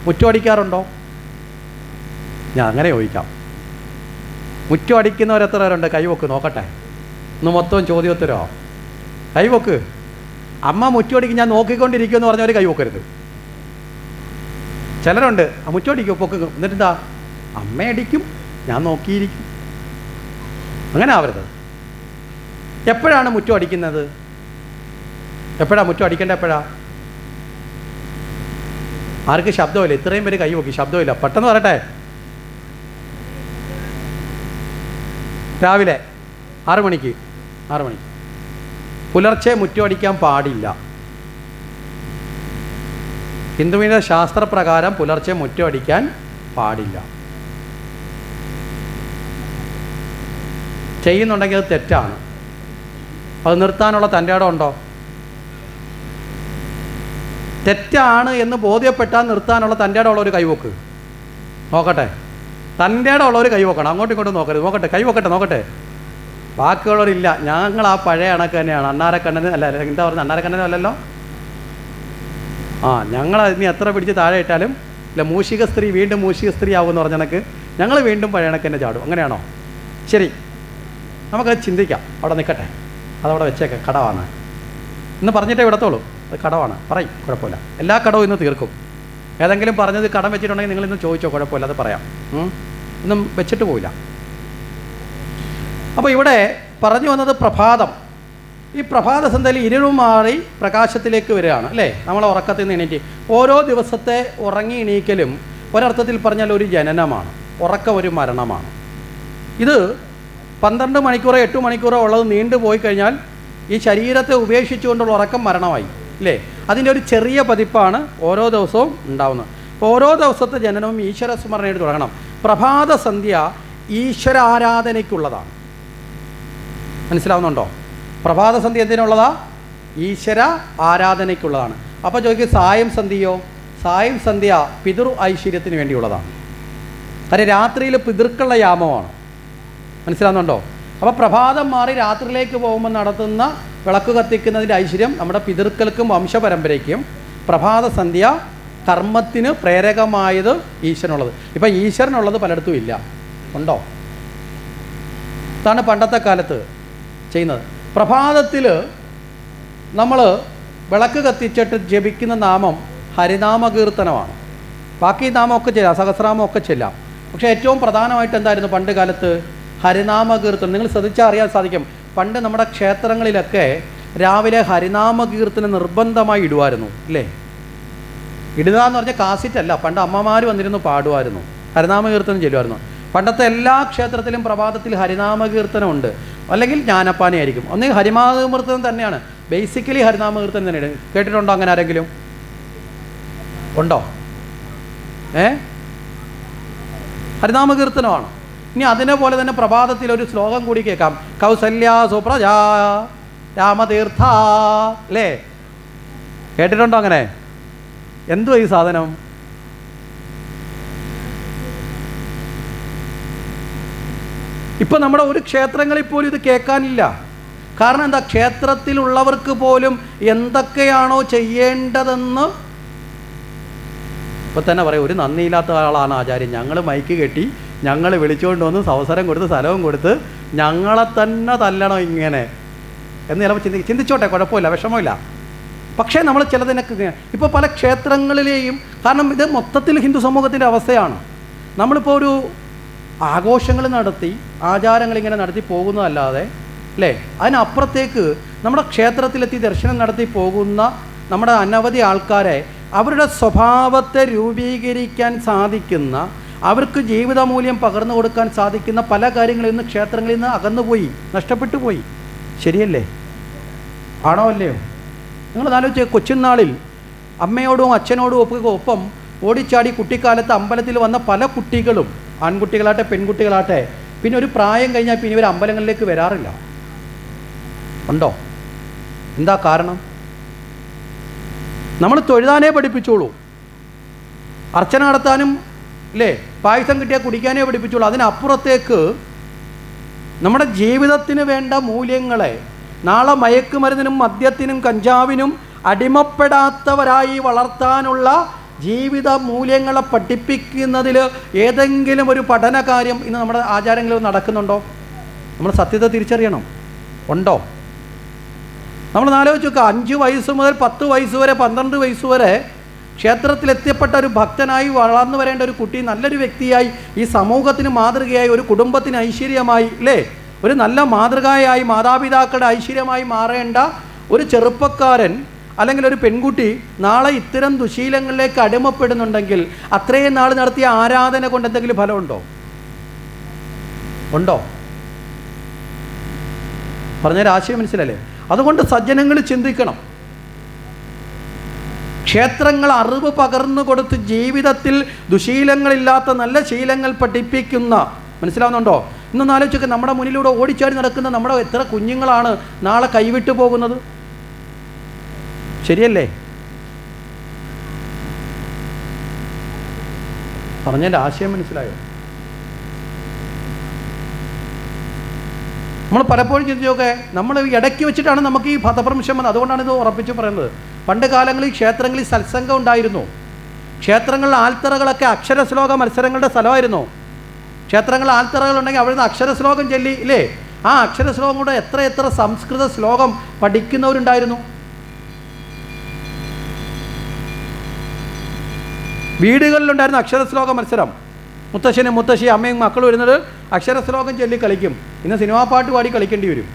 മുറ്റം അടിക്കാറുണ്ടോ? ഞാൻ അങ്ങനെ ചോദിക്കാം. മുറ്റം അടിക്കുന്നവരെത്ര പേരുണ്ട്? കൈവക്ക് നോക്കട്ടെ. ഇന്ന് മൊത്തം ചോദ്യോത്തരോ? കൈവക്ക്. അമ്മ മുറ്റം അടിക്കും ഞാൻ നോക്കിക്കൊണ്ടിരിക്കുമെന്ന് പറഞ്ഞവർ കൈവക്കരുത്. ചിലരുണ്ട് ആ മുറ്റം അടിക്കും പൊക്കും, എന്നിട്ടെന്താ അമ്മ അടിക്കും ഞാൻ നോക്കിയിരിക്കും. അങ്ങനെ ആവരുത്. എപ്പോഴാണ് മുറ്റം അടിക്കുന്നത്? എപ്പോഴാണ് മുറ്റം അടിക്കേണ്ടത്? എപ്പോഴാണ്? ആർക്ക് ശബ്ദമില്ല? ഇത്രയും പേര് കൈ നോക്കി, ശബ്ദമില്ല. പെട്ടെന്ന് പറയട്ടെ. രാവിലെ 6 മണിക്ക്. പുലർച്ചെ മുറ്റം അടിക്കാൻ പാടില്ല. ഹിന്ദുവിൻ്റെ ശാസ്ത്രപ്രകാരം പുലർച്ചെ മുറ്റം അടിക്കാൻ പാടില്ല. ചെയ്യുന്നുണ്ടെങ്കിൽ അത് തെറ്റാണ്. അത് നിർത്താനുള്ള തൻ്റെ ഇടം ഉണ്ടോ? തെറ്റാണ് എന്ന് ബോധ്യപ്പെട്ടാൽ നിർത്താനുള്ള തൻ്റെ ഇടമുള്ളൊരു കൈവക്ക് നോക്കട്ടെ. തൻ്റെ ഇടമുള്ളവർ കൈവക്കണം. അങ്ങോട്ടും ഇങ്ങോട്ടും നോക്കരുത്. നോക്കട്ടെ, കൈവക്കട്ടെ, നോക്കട്ടെ. ബാക്കിയുള്ളവരില്ല. ഞങ്ങൾ ആ പഴയ കണക്ക് തന്നെയാണ്. അണ്ണാരക്കണ്ണന് അല്ല, എന്താ പറയുന്നത്? അണ്ണാരക്കണ്ണനും അല്ലല്ലോ. ഞങ്ങൾ ഇനി എത്ര പിടിച്ച് താഴെ ഇട്ടാലും ഇല്ല, മൂഷിക സ്ത്രീ വീണ്ടും മൂഷിക സ്ത്രീ ആവുമെന്ന് പറഞ്ഞ കണക്ക് ഞങ്ങൾ വീണ്ടും പഴയ കണക്ക് തന്നെ ചാടും. അങ്ങനെയാണോ? ശരി, നമുക്കത് ചിന്തിക്കാം. അവിടെ നിൽക്കട്ടെ, അതവിടെ വെച്ചേക്കാം. കടമാണ് ഇന്ന് പറഞ്ഞിട്ടേ വിടത്തോളൂ. അത് കടമാണ്, പറയും, കുഴപ്പമില്ല. എല്ലാ കടവും ഇന്ന് തീർക്കും. ഏതെങ്കിലും പറഞ്ഞത് കടം വെച്ചിട്ടുണ്ടെങ്കിൽ നിങ്ങളിന്ന് ചോദിച്ചോ, കുഴപ്പമില്ല, അത് പറയാം. ഒന്നും വെച്ചിട്ട് പോയില്ല. അപ്പോൾ ഇവിടെ പറഞ്ഞു വന്നത് പ്രഭാതം. ഈ പ്രഭാത സന്ധ്യയിൽ ഇരുളും മാറി പ്രകാശത്തിലേക്ക് വരികയാണ് അല്ലേ? നമ്മളെ ഉറക്കത്തിൽ നിന്ന് എണീറ്റ് ഓരോ ദിവസത്തെ ഉറങ്ങി എണീക്കലും ഒരർത്ഥത്തിൽ പറഞ്ഞാൽ ഒരു ജനനമാണ്. ഉറക്കം ഒരു മരണമാണ്. ഇത് 12 മണിക്കൂറോ 8 മണിക്കൂറോ ഉള്ളത് നീണ്ടുപോയി കഴിഞ്ഞാൽ ഈ ശരീരത്തെ ഉപേക്ഷിച്ചുകൊണ്ടുള്ള ഉറക്കം മരണമായി അല്ലേ? അതിൻ്റെ ഒരു ചെറിയ പതിപ്പാണ് ഓരോ ദിവസവും ഉണ്ടാവുന്നത്. അപ്പോൾ ഓരോ ദിവസത്തെ ജനനവും ഈശ്വര സ്മരണയോട് തുടങ്ങണം. പ്രഭാത സന്ധ്യ ഈശ്വര ആരാധനയ്ക്കുള്ളതാണ്. മനസ്സിലാവുന്നുണ്ടോ? പ്രഭാത സന്ധ്യ എന്തിനുള്ളതാ? ഈശ്വര ആരാധനയ്ക്കുള്ളതാണ്. അപ്പോൾ ചോദിക്കും സായം സന്ധ്യയോ? സായം സന്ധ്യ പിതൃ ഐശ്വര്യത്തിന് വേണ്ടിയുള്ളതാണ്. കാര്യം രാത്രിയിൽ പിതൃക്കളുടെ യാമമാണ്. മനസ്സിലാവുന്നുണ്ടോ? അപ്പോൾ പ്രഭാതം മാറി രാത്രിയിലേക്ക് പോകുമ്പോൾ നടത്തുന്ന വിളക്ക് കത്തിക്കുന്നതിൻ്റെ ഐശ്വര്യം നമ്മുടെ പിതൃക്കൾക്കും വംശപരമ്പരയ്ക്കും. പ്രഭാത സന്ധ്യ കർമ്മത്തിന് പ്രേരകമായത് ഈശ്വരനുള്ളത്. ഇപ്പം ഈശ്വരനുള്ളത് പലയിടത്തും ഇല്ല. ഉണ്ടോ? ഇതാണ് പണ്ടത്തെ കാലത്ത് ചെയ്യുന്നത്. പ്രഭാതത്തിൽ നമ്മൾ വിളക്ക് കത്തിച്ചിട്ട് ജപിക്കുന്ന നാമം ഹരിനാമകീർത്തനമാണ്. ബാക്കി നാമമൊക്കെ ചെല്ലാം, സഹസ്രനാമമൊക്കെ ചെല്ലാം. പക്ഷേ ഏറ്റവും പ്രധാനമായിട്ട് എന്തായിരുന്നു പണ്ട് കാലത്ത്? ഹരിനാമകീർത്തനം. നിങ്ങൾ ശ്രദ്ധിച്ചാൽ അറിയാൻ സാധിക്കും, പണ്ട് നമ്മുടെ ക്ഷേത്രങ്ങളിലൊക്കെ രാവിലെ ഹരിനാമകീർത്തനം നിർബന്ധമായി ഇടുമായിരുന്നു അല്ലേ? ഇടുക എന്ന് പറഞ്ഞാൽ കാസിറ്റല്ല. പണ്ട് അമ്മമാർ വന്നിരുന്നു പാടുമായിരുന്നു, ഹരിനാമകീർത്തനം ചെല്ലുമായിരുന്നു. പണ്ടത്തെ എല്ലാ ക്ഷേത്രത്തിലും പ്രഭാതത്തിൽ ഹരിനാമകീർത്തനം ഉണ്ട്, അല്ലെങ്കിൽ ജ്ഞാനപ്പാനയായിരിക്കും. ഒന്നെങ്കിൽ ഹരിനാമകീർത്തനം തന്നെയാണ്, ബേസിക്കലി ഹരിനാമകീർത്തനം തന്നെയാണ്. കേട്ടിട്ടുണ്ടോ അങ്ങനെ ആരെങ്കിലും? ഉണ്ടോ? ഹരിനാമകീർത്തനമാണ്. ഇനി അതിനെ പോലെ തന്നെ പ്രഭാതത്തിൽ ഒരു ശ്ലോകം കൂടി കേൾക്കാം. കൗസല്യാ സുപ്രജാ രാമതീർത്ഥ അല്ലേ? കേട്ടിട്ടുണ്ടോ അങ്ങനെ? എന്തുവാ ഈ സാധനം? ഇപ്പം നമ്മുടെ ഒരു ക്ഷേത്രങ്ങളിൽ പോലും ഇത് കേൾക്കാനില്ല. കാരണം എന്താ? ക്ഷേത്രത്തിലുള്ളവർക്ക് പോലും എന്തൊക്കെയാണോ ചെയ്യേണ്ടതെന്ന് ഇപ്പോൾ തന്നെ പറയും, ഒരു നന്ദിയില്ലാത്ത ആളാണ് ആചാര്യൻ. ഞങ്ങൾ മൈക്ക് കെട്ടി, ഞങ്ങൾ വിളിച്ചുകൊണ്ട് വന്ന് അവസരം കൊടുത്ത് സ്ഥലവും കൊടുത്ത് ഞങ്ങളെ തന്നെ തല്ലണം ഇങ്ങനെ എന്ന് ചിലപ്പോൾ ചിന്തിച്ചോട്ടെ, കുഴപ്പമില്ല, വിഷമമില്ല. പക്ഷേ നമ്മൾ ചിലതിനൊക്കെ ഇപ്പോൾ പല ക്ഷേത്രങ്ങളിലെയും, കാരണം ഇത് മൊത്തത്തിൽ ഹിന്ദു സമൂഹത്തിൻ്റെ അവസ്ഥയാണ്. നമ്മളിപ്പോൾ ഒരു ആഘോഷങ്ങൾ നടത്തി ആചാരങ്ങളിങ്ങനെ നടത്തി പോകുന്നതല്ലാതെ അല്ലേ, അതിനപ്പുറത്തേക്ക് നമ്മുടെ ക്ഷേത്രത്തിലെത്തി ദർശനം നടത്തി പോകുന്ന നമ്മുടെ അനവധി ആൾക്കാരെ അവരുടെ സ്വഭാവത്തെ രൂപീകരിക്കാൻ സാധിക്കുന്ന, അവർക്ക് ജീവിതമൂല്യം പകർന്നു കൊടുക്കാൻ സാധിക്കുന്ന പല കാര്യങ്ങളിൽ നിന്ന് ക്ഷേത്രങ്ങളിൽ നിന്ന് അകന്നുപോയി, നഷ്ടപ്പെട്ടു പോയി. ശരിയല്ലേ? ആണോ അല്ലയോ? നിങ്ങൾ ആലോചിച്ച്, കൊച്ചുനാളിൽ അമ്മയോടും അച്ഛനോടും ഒപ്പം ഓടിച്ചാടി കുട്ടിക്കാലത്ത് അമ്പലത്തിൽ വന്ന പല കുട്ടികളും, ആൺകുട്ടികളാട്ടെ പെൺകുട്ടികളാട്ടെ, പിന്നെ ഒരു പ്രായം കഴിഞ്ഞാൽ പിന്നെ ഇവർ അമ്പലങ്ങളിലേക്ക് വരാറില്ല. ഉണ്ടോ? എന്താ കാരണം? നമ്മൾ തൊഴുതാനേ പഠിപ്പിച്ചോളൂ, അർച്ചന നടത്താനും അല്ലേ, പായസം കിട്ടിയാൽ കുടിക്കാനേ പഠിപ്പിച്ചോളൂ. അതിനപ്പുറത്തേക്ക് നമ്മുടെ ജീവിതത്തിന് വേണ്ട മൂല്യങ്ങളെ നാളെ മയക്കുമരുന്നിനും മദ്യത്തിനും കഞ്ചാവിനും അടിമപ്പെടാത്തവരായി വളർത്താനുള്ള ജീവിത മൂല്യങ്ങളെ പഠിപ്പിക്കുന്നതിൽ ഏതെങ്കിലും ഒരു പഠന കാര്യം ഇന്ന് നമ്മുടെ ആചാരങ്ങളിൽ നടക്കുന്നുണ്ടോ? നമ്മൾ സത്യത തിരിച്ചറിയണം. ഉണ്ടോ? നമ്മൾ ആലോചിച്ച് നോക്കുക, 5 വയസ്സ് മുതൽ 10 വയസ്സ് വരെ 12 വയസ്സ് വരെ ക്ഷേത്രത്തിലെത്തിയപ്പെട്ട ഒരു ഭക്തനായി വളർന്നു വരേണ്ട ഒരു കുട്ടി നല്ലൊരു വ്യക്തിയായി, ഈ സമൂഹത്തിന് മാതൃകയായി, ഒരു കുടുംബത്തിന് ഐശ്വര്യമായി അല്ലേ, ഒരു നല്ല മാതൃകയായി, മാതാപിതാക്കളുടെ ഐശ്വര്യമായി മാറേണ്ട ഒരു ചെറുപ്പക്കാരൻ അല്ലെങ്കിൽ ഒരു പെൺകുട്ടി നാളെ ഇത്തരം ദുശീലങ്ങളിലേക്ക് അടിമപ്പെടുന്നുണ്ടെങ്കിൽ അത്രയും നാൾ നടത്തിയ ആരാധന കൊണ്ട് എന്തെങ്കിലും ഫലമുണ്ടോ? ഉണ്ടോ? പറഞ്ഞൊരാശയം മനസ്സിലല്ലേ? അതുകൊണ്ട് സജ്ജനങ്ങൾ ചിന്തിക്കണം. ക്ഷേത്രങ്ങൾ അറിവ് പകർന്നു കൊടുത്ത് ജീവിതത്തിൽ ദുശീലങ്ങളില്ലാത്ത നല്ല ശീലങ്ങൾ പഠിപ്പിക്കുന്ന, മനസ്സിലാവുന്നുണ്ടോ? ഇന്നൊന്ന് ആലോചിച്ചൊക്കെ, നമ്മുടെ മുന്നിലൂടെ ഓടിച്ചാടി നടക്കുന്ന നമ്മുടെ എത്ര കുഞ്ഞുങ്ങളാണ് നാളെ കൈവിട്ടു പോകുന്നത്? ശരിയല്ലേ? പറഞ്ഞതിൻ്റെ ആശയം മനസ്സിലായോ? നമ്മൾ പലപ്പോഴും ചിന്തിച്ചൊക്കെ, നമ്മൾ ഇടയ്ക്ക് വെച്ചിട്ടാണ് നമുക്ക് ഈ പദഭ്രംശം വന്നത്. അതുകൊണ്ടാണ് ഇത് ഉറപ്പിച്ച് പറയുന്നത്. പണ്ട് കാലങ്ങളിൽ ക്ഷേത്രങ്ങളിൽ സത്സംഗം ഉണ്ടായിരുന്നു. ക്ഷേത്രങ്ങളിലെ ആൽത്തറകളൊക്കെ അക്ഷരശ്ലോക മത്സരങ്ങളുടെ സ്ഥലമായിരുന്നു. ക്ഷേത്രങ്ങളിൽ ആൽത്തറകളുണ്ടെങ്കിൽ അവിടെ നിന്ന് അക്ഷരശ്ലോകം ചൊല്ലി ഇല്ലേ, ആ അക്ഷരശ്ലോകം കൂടെ എത്ര സംസ്കൃത ശ്ലോകം പഠിക്കുന്നവരുണ്ടായിരുന്നു. വീടുകളിലുണ്ടായിരുന്ന അക്ഷരശ്ലോക മത്സരം. മുത്തശ്ശനും മുത്തശ്ശി അമ്മയും മക്കളും വരുന്നത് അക്ഷരശ്ലോകം ചൊല്ലി കളിക്കും. ഇന്ന് സിനിമാ പാട്ട് പാടി കളിക്കേണ്ടി വരും.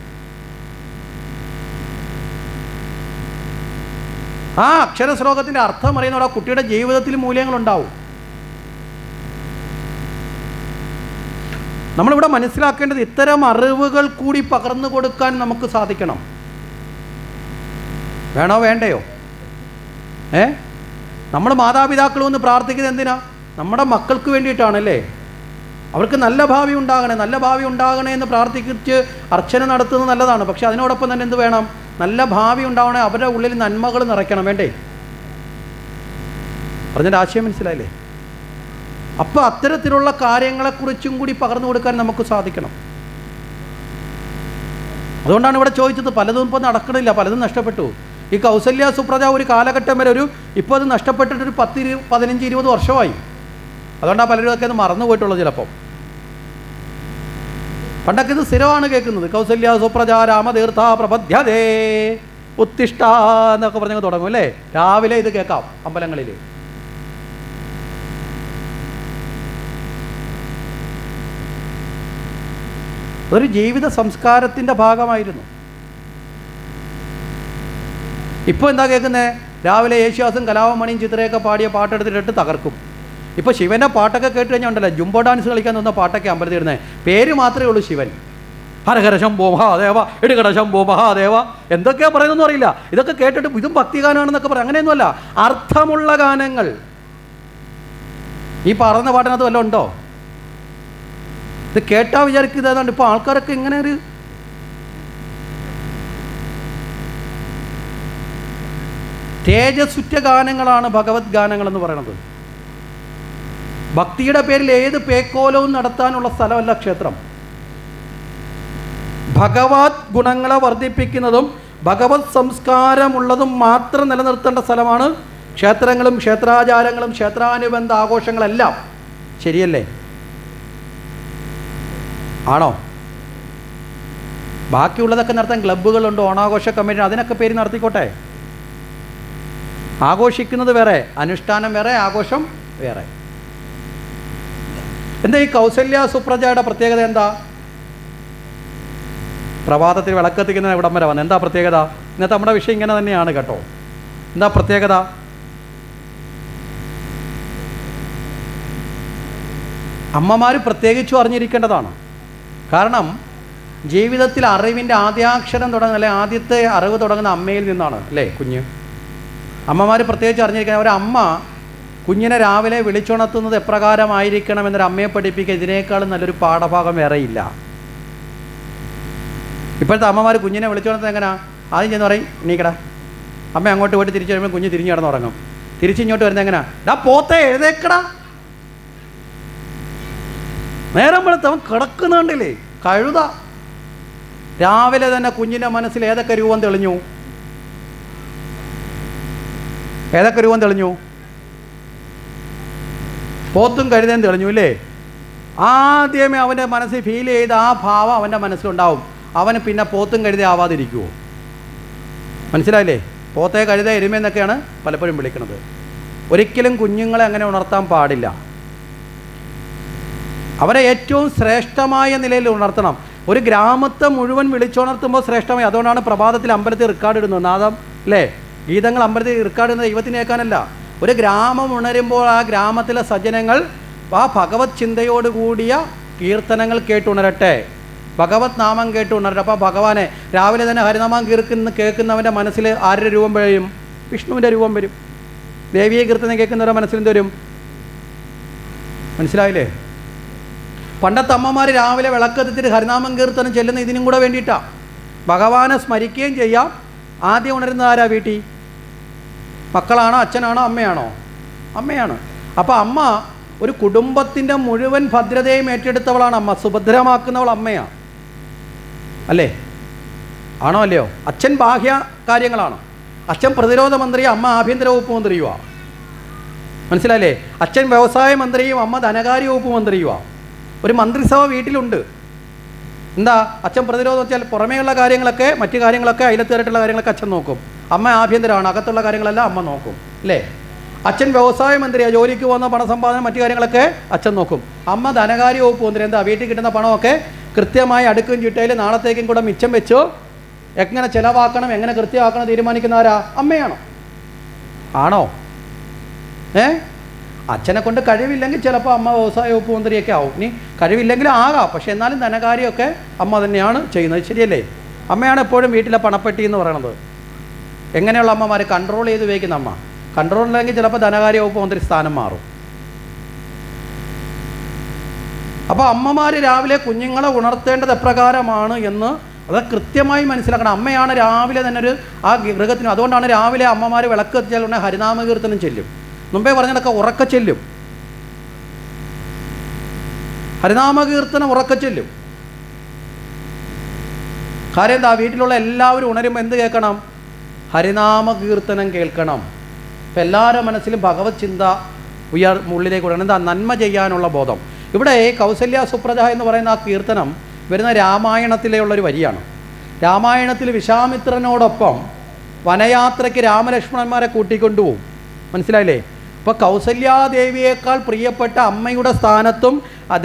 ആ അക്ഷരശ്ലോകത്തിൻ്റെ അർത്ഥം അറിയുന്നതോടെ കുട്ടിയുടെ ജീവിതത്തിൽ മൂല്യങ്ങളുണ്ടാവും. നമ്മളിവിടെ മനസ്സിലാക്കേണ്ടത്, ഇത്തരം അറിവുകൾ കൂടി പകർന്നു കൊടുക്കാൻ നമുക്ക് സാധിക്കണം. വേണോ വേണ്ടയോ? നമ്മൾ മാതാപിതാക്കളൊന്ന് പ്രാർത്ഥിക്കുന്നത് എന്തിനാ? നമ്മുടെ മക്കൾക്ക് വേണ്ടിയിട്ടാണല്ലേ. അവർക്ക് നല്ല ഭാവി ഉണ്ടാകണേ എന്ന് പ്രാർത്ഥിച്ച് അർച്ചന നടത്തുന്നത് നല്ലതാണ്. പക്ഷെ അതിനോടൊപ്പം തന്നെ എന്ത് വേണം? നല്ല ഭാവി ഉണ്ടാവണേ, അവരുടെ ഉള്ളിൽ നന്മകൾ നിറയ്ക്കണം. വേണ്ടേ? പറഞ്ഞതിൻ്റെ ആശയം മനസ്സിലായില്ലേ? അപ്പോൾ അത്തരത്തിലുള്ള കാര്യങ്ങളെക്കുറിച്ചും കൂടി പകർന്നു കൊടുക്കാൻ നമുക്ക് സാധിക്കണം. അതുകൊണ്ടാണ് ഇവിടെ ചോദിച്ചത്. പലതും ഇപ്പോൾ നടക്കണില്ല, പലതും നഷ്ടപ്പെട്ടു. ഈ കൗസല്യ സുപ്രജ ഒരു കാലഘട്ടം വരെ ഇപ്പോൾ അത് നഷ്ടപ്പെട്ടിട്ടൊരു 10, 15, 20 വർഷമായി. അതുകൊണ്ടാണ് പലരും ഒക്കെ അത് മറന്നു പോയിട്ടുള്ളത്. ചിലപ്പോൾ പണ്ടൊക്കെ ഇത് സ്ഥിരമാണ് കേൾക്കുന്നത്. കൗസല്യ സുപ്രജ രാമതീർത്ഥ പ്രപദ്ധ്യതേ ഉത്തിഷ്ഠ എന്നൊക്കെ പറഞ്ഞങ്ങ് തുടങ്ങും അല്ലേ? രാവിലെ ഇത് കേൾക്കാം അമ്പലങ്ങളിൽ. അതൊരു ജീവിത സംസ്കാരത്തിൻ്റെ ഭാഗമായിരുന്നു. ഇപ്പോൾ എന്താ കേൾക്കുന്നത്? രാവിലെ യേശുദാസും കലാഭവൻ ചിത്രയൊക്കെ പാടിയ പാട്ടെടുത്തിട്ട് തകർക്കും. ഇപ്പോൾ ശിവൻ്റെ പാട്ടൊക്കെ കേട്ട് കഴിഞ്ഞാൽ ഉണ്ടല്ലോ, ജുംബോ ഡാൻസ് കളിക്കാൻ തോന്നുന്ന പാട്ടൊക്കെ അമ്പലത്തിൽ ഇടുന്നത്. പേര് മാത്രമേ ഉള്ളൂ ശിവൻ. ഹരഹര ശംഭോ മഹാദേവ, ഇടുകട ശംഭോ മഹാദേവ, എന്തൊക്കെയാ പറയുന്നതെന്ന് അറിയില്ല. ഇതൊക്കെ കേട്ടിട്ട് ഇതും ഭക്തിഗാനമാണെന്നൊക്കെ പറയും. അങ്ങനെയൊന്നുമല്ല, അർത്ഥമുള്ള ഗാനങ്ങൾ. ഈ പറഞ്ഞ പാട്ടിനകത്ത് വല്ലതും ഉണ്ടോ? ഇത് കേട്ടാ വിചാരിക്കുന്നത് ഏതാണ്ട് ഇപ്പോൾ ആൾക്കാരൊക്കെ ഇങ്ങനെ ഒരു തേജസ്സുറ്റ ഗാനങ്ങളാണ് ഭഗവത് ഗാനങ്ങളെന്ന് പറയണത്. ഭക്തിയുടെ പേരിൽ ഏത് പേക്കോലവും നടത്താനുള്ള സ്ഥലമല്ല ക്ഷേത്രം. ഭഗവത് ഗുണങ്ങളെ വർദ്ധിപ്പിക്കുന്നതും ഭഗവത് സംസ്കാരമുള്ളതും മാത്രം നിലനിർത്തേണ്ട സ്ഥലമാണ് ക്ഷേത്രങ്ങളും ക്ഷേത്രാചാരങ്ങളും ക്ഷേത്രാനുബന്ധ ആഘോഷങ്ങളെല്ലാം ശരിയല്ലേ? ആണോ? ബാക്കിയുള്ളതൊക്കെ നടത്താൻ ക്ലബ്ബുകളുണ്ട്, ഓണാഘോഷ കമ്മിറ്റി, അതിനൊക്കെ പേര് നടത്തിക്കോട്ടെ. ആഘോഷിക്കുന്നത് വേറെ, അനുഷ്ഠാനം വേറെ, ആഘോഷം വേറെ. എന്താ ഈ കൗസല്യ സുപ്രജയുടെ പ്രത്യേകത? എന്താ? പ്രഭാതത്തിൽ വിളക്കെത്തിക്കുന്ന ഇവിടം വരെ വന്ന് എന്താ പ്രത്യേകത? ഇന്നത്തെ നമ്മുടെ വിഷയം ഇങ്ങനെ തന്നെയാണ് കേട്ടോ. എന്താ പ്രത്യേകത? അമ്മമാർ പ്രത്യേകിച്ചും അറിഞ്ഞിരിക്കേണ്ടതാണ്. കാരണം ജീവിതത്തിൽ അറിവിൻ്റെ ആദ്യാക്ഷരം തുടങ്ങുന്ന, അല്ലെ ആദ്യത്തെ അറിവ് തുടങ്ങുന്ന അമ്മയിൽ നിന്നാണ് അല്ലേ കുഞ്ഞ്? അമ്മമാർ പ്രത്യേകിച്ച് അറിഞ്ഞിരിക്കണം. ഒരമ്മ കുഞ്ഞിനെ രാവിലെ വിളിച്ചുണർത്തുന്നത് എപ്രകാരമായിരിക്കണം എന്നൊരു അമ്മയെ പഠിപ്പിക്കുക ഇതിനേക്കാളും നല്ലൊരു പാഠഭാഗം വേറെയില്ല. ഇപ്പോഴത്തെ അമ്മമാർ കുഞ്ഞിനെ വിളിച്ചുണർത്തുന്നത് എങ്ങനെയാണ്? ആദ്യം ചെന്ന് പറയും എണീക്കടാ. അമ്മ അങ്ങോട്ട് പോയിട്ട് തിരിച്ചു വരുമ്പോൾ കുഞ്ഞ് തിരിഞ്ഞ് കിടന്നുറങ്ങും. തിരിച്ചിങ്ങോട്ട് വരുന്നത് എങ്ങനെയാണ്? ഡാ പോത്തേ എഴുതേക്കടാ. നേരം വെളുത്തവൻ കിടക്കുന്നുണ്ടല്ലേ കഴുത. രാവിലെ തന്നെ കുഞ്ഞിൻ്റെ മനസ്സിൽ ഏതൊക്കെ രൂപം തെളിഞ്ഞു? ഏതൊക്കെ രൂപം തെളിഞ്ഞു? പോത്തും കഴുതയും തെളിഞ്ഞു ഇല്ലേ? ആദ്യമേ അവൻ്റെ മനസ്സിൽ ഫീൽ ചെയ്ത ആ ഭാവം അവൻ്റെ മനസ്സിലുണ്ടാവും. അവന് പിന്നെ പോത്തും കഴുത ആവാതിരിക്കുമോ? മനസ്സിലായില്ലേ? പോത്തേ കഴുത എരുമയെന്നൊക്കെയാണ് പലപ്പോഴും വിളിക്കുന്നത്. ഒരിക്കലും കുഞ്ഞുങ്ങളെ അങ്ങനെ ഉണർത്താൻ പാടില്ല. അവരെ ഏറ്റവും ശ്രേഷ്ഠമായ നിലയിൽ ഉണർത്തണം. ഒരു ഗ്രാമത്തെ മുഴുവൻ വിളിച്ചുണർത്തുമ്പോൾ ശ്രേഷ്ഠമായി. അതുകൊണ്ടാണ് പ്രഭാതത്തിൽ അമ്പലത്തിൽ റെക്കോർഡ് ഇടുന്നത്. നാദം അല്ലേ? ഗീതങ്ങൾ അമ്പലത്തിൽ റെക്കോർഡ് ഇടുന്നത് ദൈവത്തിന് കേൾക്കാനല്ല. ഒരു ഗ്രാമം ഉണരുമ്പോൾ ആ ഗ്രാമത്തിലെ സജ്ജനങ്ങൾ ആ ഭഗവത് ചിന്തയോടുകൂടിയ കീർത്തനങ്ങൾ കേട്ടുണരട്ടെ, ഭഗവത് നാമം കേട്ടുണരട്ടെ. അപ്പോൾ ഭഗവാനെ രാവിലെ തന്നെ ഹരിനാമം കേൾക്കുന്നവൻ്റെ മനസ്സിൽ ആരുടെ രൂപം വരും? വിഷ്ണുവിൻ്റെ രൂപം വരും. ദേവിയെ കീർത്തനം കേൾക്കുന്നവരുടെ മനസ്സിൽ എന്ത് വരും? മനസ്സിലായില്ലേ? പണ്ടത്തെ അമ്മമാർ രാവിലെ വിളക്കെത്തിച്ചിട്ട് ഹരിനാമം കീർത്തനം ചെല്ലുന്ന ഇതിനും കൂടെ വേണ്ടിയിട്ടാണ്. ഭഗവാനെ സ്മരിക്കുകയും ചെയ്യാം. ആദ്യം ഉണരുന്ന ആരാ വീട്ടിൽ? മക്കളാണോ, അച്ഛനാണോ, അമ്മയാണോ? അമ്മയാണ്. അപ്പോൾ അമ്മ ഒരു കുടുംബത്തിൻ്റെ മുഴുവൻ ഭദ്രതയും ഏറ്റെടുത്തവളാണ് അമ്മ. സുഭദ്രമാക്കുന്നവൾ അമ്മയാണ് അല്ലേ? ആണോ അല്ലയോ? അച്ഛൻ ബാഹ്യ കാര്യങ്ങളാണ്. അച്ഛൻ പ്രതിരോധ മന്ത്രിയും അമ്മ ആഭ്യന്തര വകുപ്പ് മന്ത്രിയുമാണ്. മനസ്സിലായില്ലേ? അച്ഛൻ വ്യവസായ മന്ത്രിയും അമ്മ ധനകാര്യ വകുപ്പ് മന്ത്രിയുമാണ്. ഒരു മന്ത്രിസഭ വീട്ടിലുണ്ട്. എന്താ? അച്ഛൻ പ്രതിരോധം വെച്ചാൽ പുറമേയുള്ള കാര്യങ്ങളൊക്കെ, മറ്റു കാര്യങ്ങളൊക്കെ, അയലത്തേറിട്ടുള്ള കാര്യങ്ങളൊക്കെ അച്ഛൻ നോക്കും. അമ്മ ആഭ്യന്തരമാണ്, അകത്തുള്ള കാര്യങ്ങളെല്ലാം അമ്മ നോക്കും അല്ലേ? അച്ഛൻ വ്യവസായ മന്ത്രിയാണ്, ജോലിക്ക് പോകുന്ന പണസമ്പാദനം മറ്റു കാര്യങ്ങളൊക്കെ അച്ഛൻ നോക്കും. അമ്മ ധനകാര്യ വകുപ്പ് മന്ത്രി. എന്താ? വീട്ടിൽ കിട്ടുന്ന പണമൊക്കെ കൃത്യമായി അടുക്കും ചിട്ടയിൽ നാളത്തേക്കും കൂടെ മിച്ചം വെച്ചോ എങ്ങനെ ചിലവാക്കണം, എങ്ങനെ കൃത്യമാക്കണം തീരുമാനിക്കുന്ന ആരാ? അമ്മയാണോ? ആണോ? അച്ഛനെ കൊണ്ട് കഴിവില്ലെങ്കിൽ ചിലപ്പോൾ അമ്മ വ്യവസായ വകുപ്പ് മന്ത്രിയൊക്കെ ആവും. ഇനി കഴിവില്ലെങ്കിലും ആകാം. പക്ഷെ എന്നാലും ധനകാര്യമൊക്കെ അമ്മ തന്നെയാണ് ചെയ്യുന്നത്. ശരിയല്ലേ? അമ്മയാണ് എപ്പോഴും വീട്ടിലെ പണപ്പെട്ടി എന്ന് പറയണത്. എങ്ങനെയുള്ള അമ്മമാർ? കൺട്രോൾ ചെയ്ത് ഉപയോഗിക്കുന്ന അമ്മ. കൺട്രോൾ ഇല്ലെങ്കിൽ ചിലപ്പോൾ ധനകാര്യ വകുപ്പ് മന്ത്രി സ്ഥാനം മാറും. അപ്പോൾ അമ്മമാർ രാവിലെ കുഞ്ഞുങ്ങളെ ഉണർത്തേണ്ടത് എപ്രകാരമാണ് എന്ന് അത് കൃത്യമായി മനസ്സിലാക്കണം. അമ്മയാണ് രാവിലെ തന്നെ ആ ഗൃഹത്തിന്. അതുകൊണ്ടാണ് രാവിലെ അമ്മമാർ വിളക്ക് എത്തിച്ചാൽ ഉടനെ ഹരിനാമ കീർത്തനം ചെല്ലും. മുമ്പേ പറഞ്ഞതൊക്കെ ഉറക്ക ചെല്ലും. ഹരിനാമ കീർത്തനം ഉറക്ക ചെല്ലും. കാര്യം എന്താ? വീട്ടിലുള്ള എല്ലാവരും ഉണരുമ്പോൾ എന്ത് കേൾക്കണം? ഹരിനാമ കീർത്തനം കേൾക്കണം. അപ്പം എല്ലാവരുടെ മനസ്സിലും ഭഗവത് ചിന്ത ഉള്ളിലേക്ക് കൊടുക്കണം. എന്താ? നന്മ ചെയ്യാനുള്ള ബോധം. ഇവിടെ കൗസല്യ സുപ്രജ എന്ന് പറയുന്ന ആ കീർത്തനം വരുന്ന രാമായണത്തിലെയുള്ളൊരു വരിയാണ്. രാമായണത്തിൽ വിശ്വാമിത്രനോടൊപ്പം വനയാത്രയ്ക്ക് രാമലക്ഷ്മണന്മാരെ കൂട്ടിക്കൊണ്ടുപോകും. മനസ്സിലായില്ലേ? അപ്പോൾ കൗസല്യാദേവിയേക്കാൾ പ്രിയപ്പെട്ട അമ്മയുടെ സ്ഥാനത്തും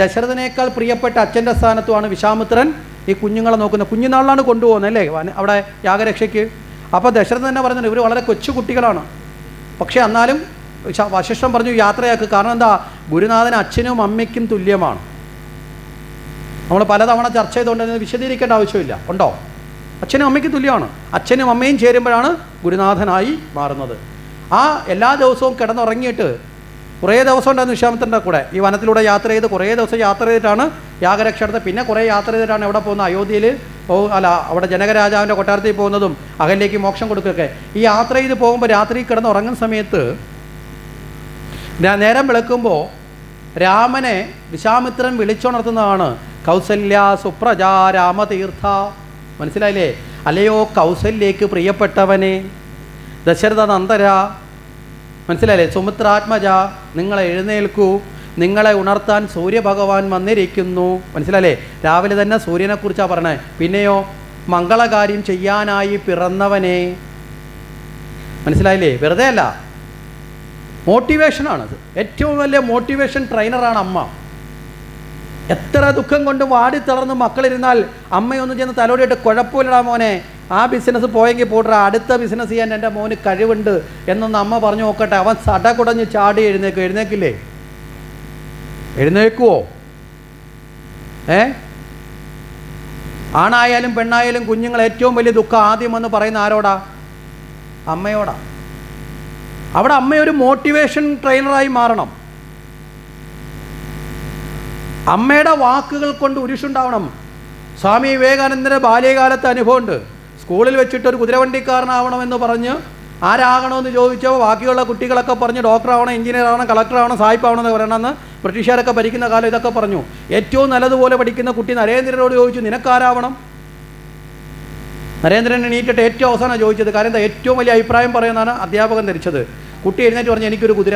ദശരഥനേക്കാൾ പ്രിയപ്പെട്ട അച്ഛൻ്റെ സ്ഥാനത്തുമാണ് വിശ്വാമിത്രൻ ഈ കുഞ്ഞുങ്ങളെ നോക്കുന്നത്. കുഞ്ഞുനാളിലാണ് കൊണ്ടുപോകുന്നത് അല്ലേ അവിടെ യാഗരക്ഷയ്ക്ക്. അപ്പോൾ ദശരഥൻ തന്നെ പറയുന്നത് ഇവർ വളരെ കൊച്ചു കുട്ടികളാണ്. പക്ഷേ എന്നാലും വശിഷ്ഠൻ പറഞ്ഞു യാത്രയാക്കുക. കാരണം എന്താ? ഗുരുനാഥൻ അച്ഛനും അമ്മയ്ക്കും തുല്യമാണ്. നമ്മൾ പലതവണ ചർച്ച ചെയ്തുകൊണ്ട് വിശദീകരിക്കേണ്ട ആവശ്യമില്ല. ഉണ്ടോ? അച്ഛനും അമ്മയ്ക്കും തുല്യമാണ്. അച്ഛനും അമ്മയും ചേരുമ്പോഴാണ് ഗുരുനാഥനായി മാറുന്നത്. ആ എല്ലാ ദിവസവും കിടന്നുറങ്ങിയിട്ട് കുറേ ദിവസം ഉണ്ടായിരുന്നു വിശ്വാമിത്രൻ്റെ കൂടെ ഈ വനത്തിലൂടെ യാത്ര ചെയ്ത് കുറേ ദിവസം യാത്ര ചെയ്തിട്ടാണ് യാഗരക്ഷ എടുത്തത്. പിന്നെ കുറേ യാത്ര ചെയ്തിട്ടാണ് എവിടെ പോകുന്നത്? അയോധ്യയിൽ അവിടെ ജനകരാജാവിൻ്റെ കൊട്ടാരത്തിൽ പോകുന്നതും അകലിലേക്ക് മോക്ഷം കൊടുക്കുകയൊക്കെ. ഈ യാത്ര ചെയ്ത് പോകുമ്പോൾ രാത്രി കിടന്നുറങ്ങുന്ന സമയത്ത് നേരം വിളക്കുമ്പോൾ രാമനെ വിശ്വാമിത്രൻ വിളിച്ചുണർത്തുന്നതാണ് കൗസല്യ സുപ്രജ രാമതീർത്ഥ. മനസ്സിലായില്ലേ? അല്ലയോ കൗസല്യയ്ക്ക് പ്രിയപ്പെട്ടവനെ, ദശരഥ നന്ദര. മനസ്സിലായില്ലേ? സുമിത്രാത്മജ, നിങ്ങളെ എഴുന്നേൽക്കൂ, നിങ്ങളെ ഉണർത്താൻ സൂര്യഭഗവാൻ വന്നിരിക്കുന്നു. മനസ്സിലല്ലേ? രാവിലെ തന്നെ സൂര്യനെക്കുറിച്ചാണ് പറയണേ. പിന്നെയോ മംഗളകാര്യം ചെയ്യാനായി പിറന്നവനെ. മനസ്സിലായില്ലേ? വെറുതെ അല്ല, മോട്ടിവേഷനാണത്. ഏറ്റവും വലിയ മോട്ടിവേഷൻ ട്രെയിനറാണ് അമ്മ. എത്ര ദുഃഖം കൊണ്ട് വാടിത്തളർന്ന് മക്കളിരുന്നാൽ അമ്മയൊന്നും ചെന്ന് തലോടിയിട്ട് കുഴപ്പമില്ലടാ മോനെ, ആ ബിസിനസ് പോയെങ്കിൽ പോട്ടെ, അടുത്ത ബിസിനസ് ചെയ്യാൻ എൻ്റെ മോന് കഴിവുണ്ട് എന്നൊന്ന് അമ്മ പറഞ്ഞു നോക്കട്ടെ. അവൻ സടകുടഞ്ഞ് ചാടി എഴുന്നേക്കും. എഴുന്നേക്കില്ലേ? എഴുന്നേക്കുവോ? ആണായാലും പെണ്ണായാലും കുഞ്ഞുങ്ങൾ ഏറ്റവും വലിയ ദുഃഖം ആദ്യം എന്ന് പറയുന്ന ആരോടാ? അമ്മയോടാ. അവിടെ അമ്മയൊരു മോട്ടിവേഷൻ ട്രെയിനറായി മാറണം. അമ്മയുടെ വാക്കുകൾ കൊണ്ട് ഉരുഷുണ്ടാവണം. സ്വാമി വിവേകാനന്ദൻ്റെ ബാല്യകാലത്തെ അനുഭവമുണ്ട്. സ്കൂളിൽ വെച്ചിട്ടൊരു കുതിരവണ്ടിക്കാരനാവണമെന്ന് പറഞ്ഞ് ആരാകണമെന്ന് ചോദിച്ചപ്പോൾ ബാക്കിയുള്ള കുട്ടികളൊക്കെ പറഞ്ഞു ഡോക്ടറാവണം, എഞ്ചിനീയർ ആവണം, കളക്ടർ ആവണം, സായിപ്പ് ആവണമെന്ന് പറയണമെന്ന്. ബ്രിട്ടീഷുകാരൊക്കെ ഭരിക്കുന്ന കാലം ഇതൊക്കെ പറഞ്ഞു. ഏറ്റവും നല്ലതുപോലെ പഠിക്കുന്ന കുട്ടി നരേന്ദ്രനോട് ചോദിച്ചു, നിനക്കാരാവണം? നരേന്ദ്രൻ എണീറ്റിട്ട് ഏറ്റവും അവസാനം ചോദിച്ചത്. കാരണം എന്താ? ഏറ്റവും വലിയ അഭിപ്രായം പറയുന്നതാണ് അധ്യാപകൻ ധരിച്ചത്. കുട്ടി എഴുന്നേറ്റ് പറഞ്ഞു, എനിക്കൊരു കുതിര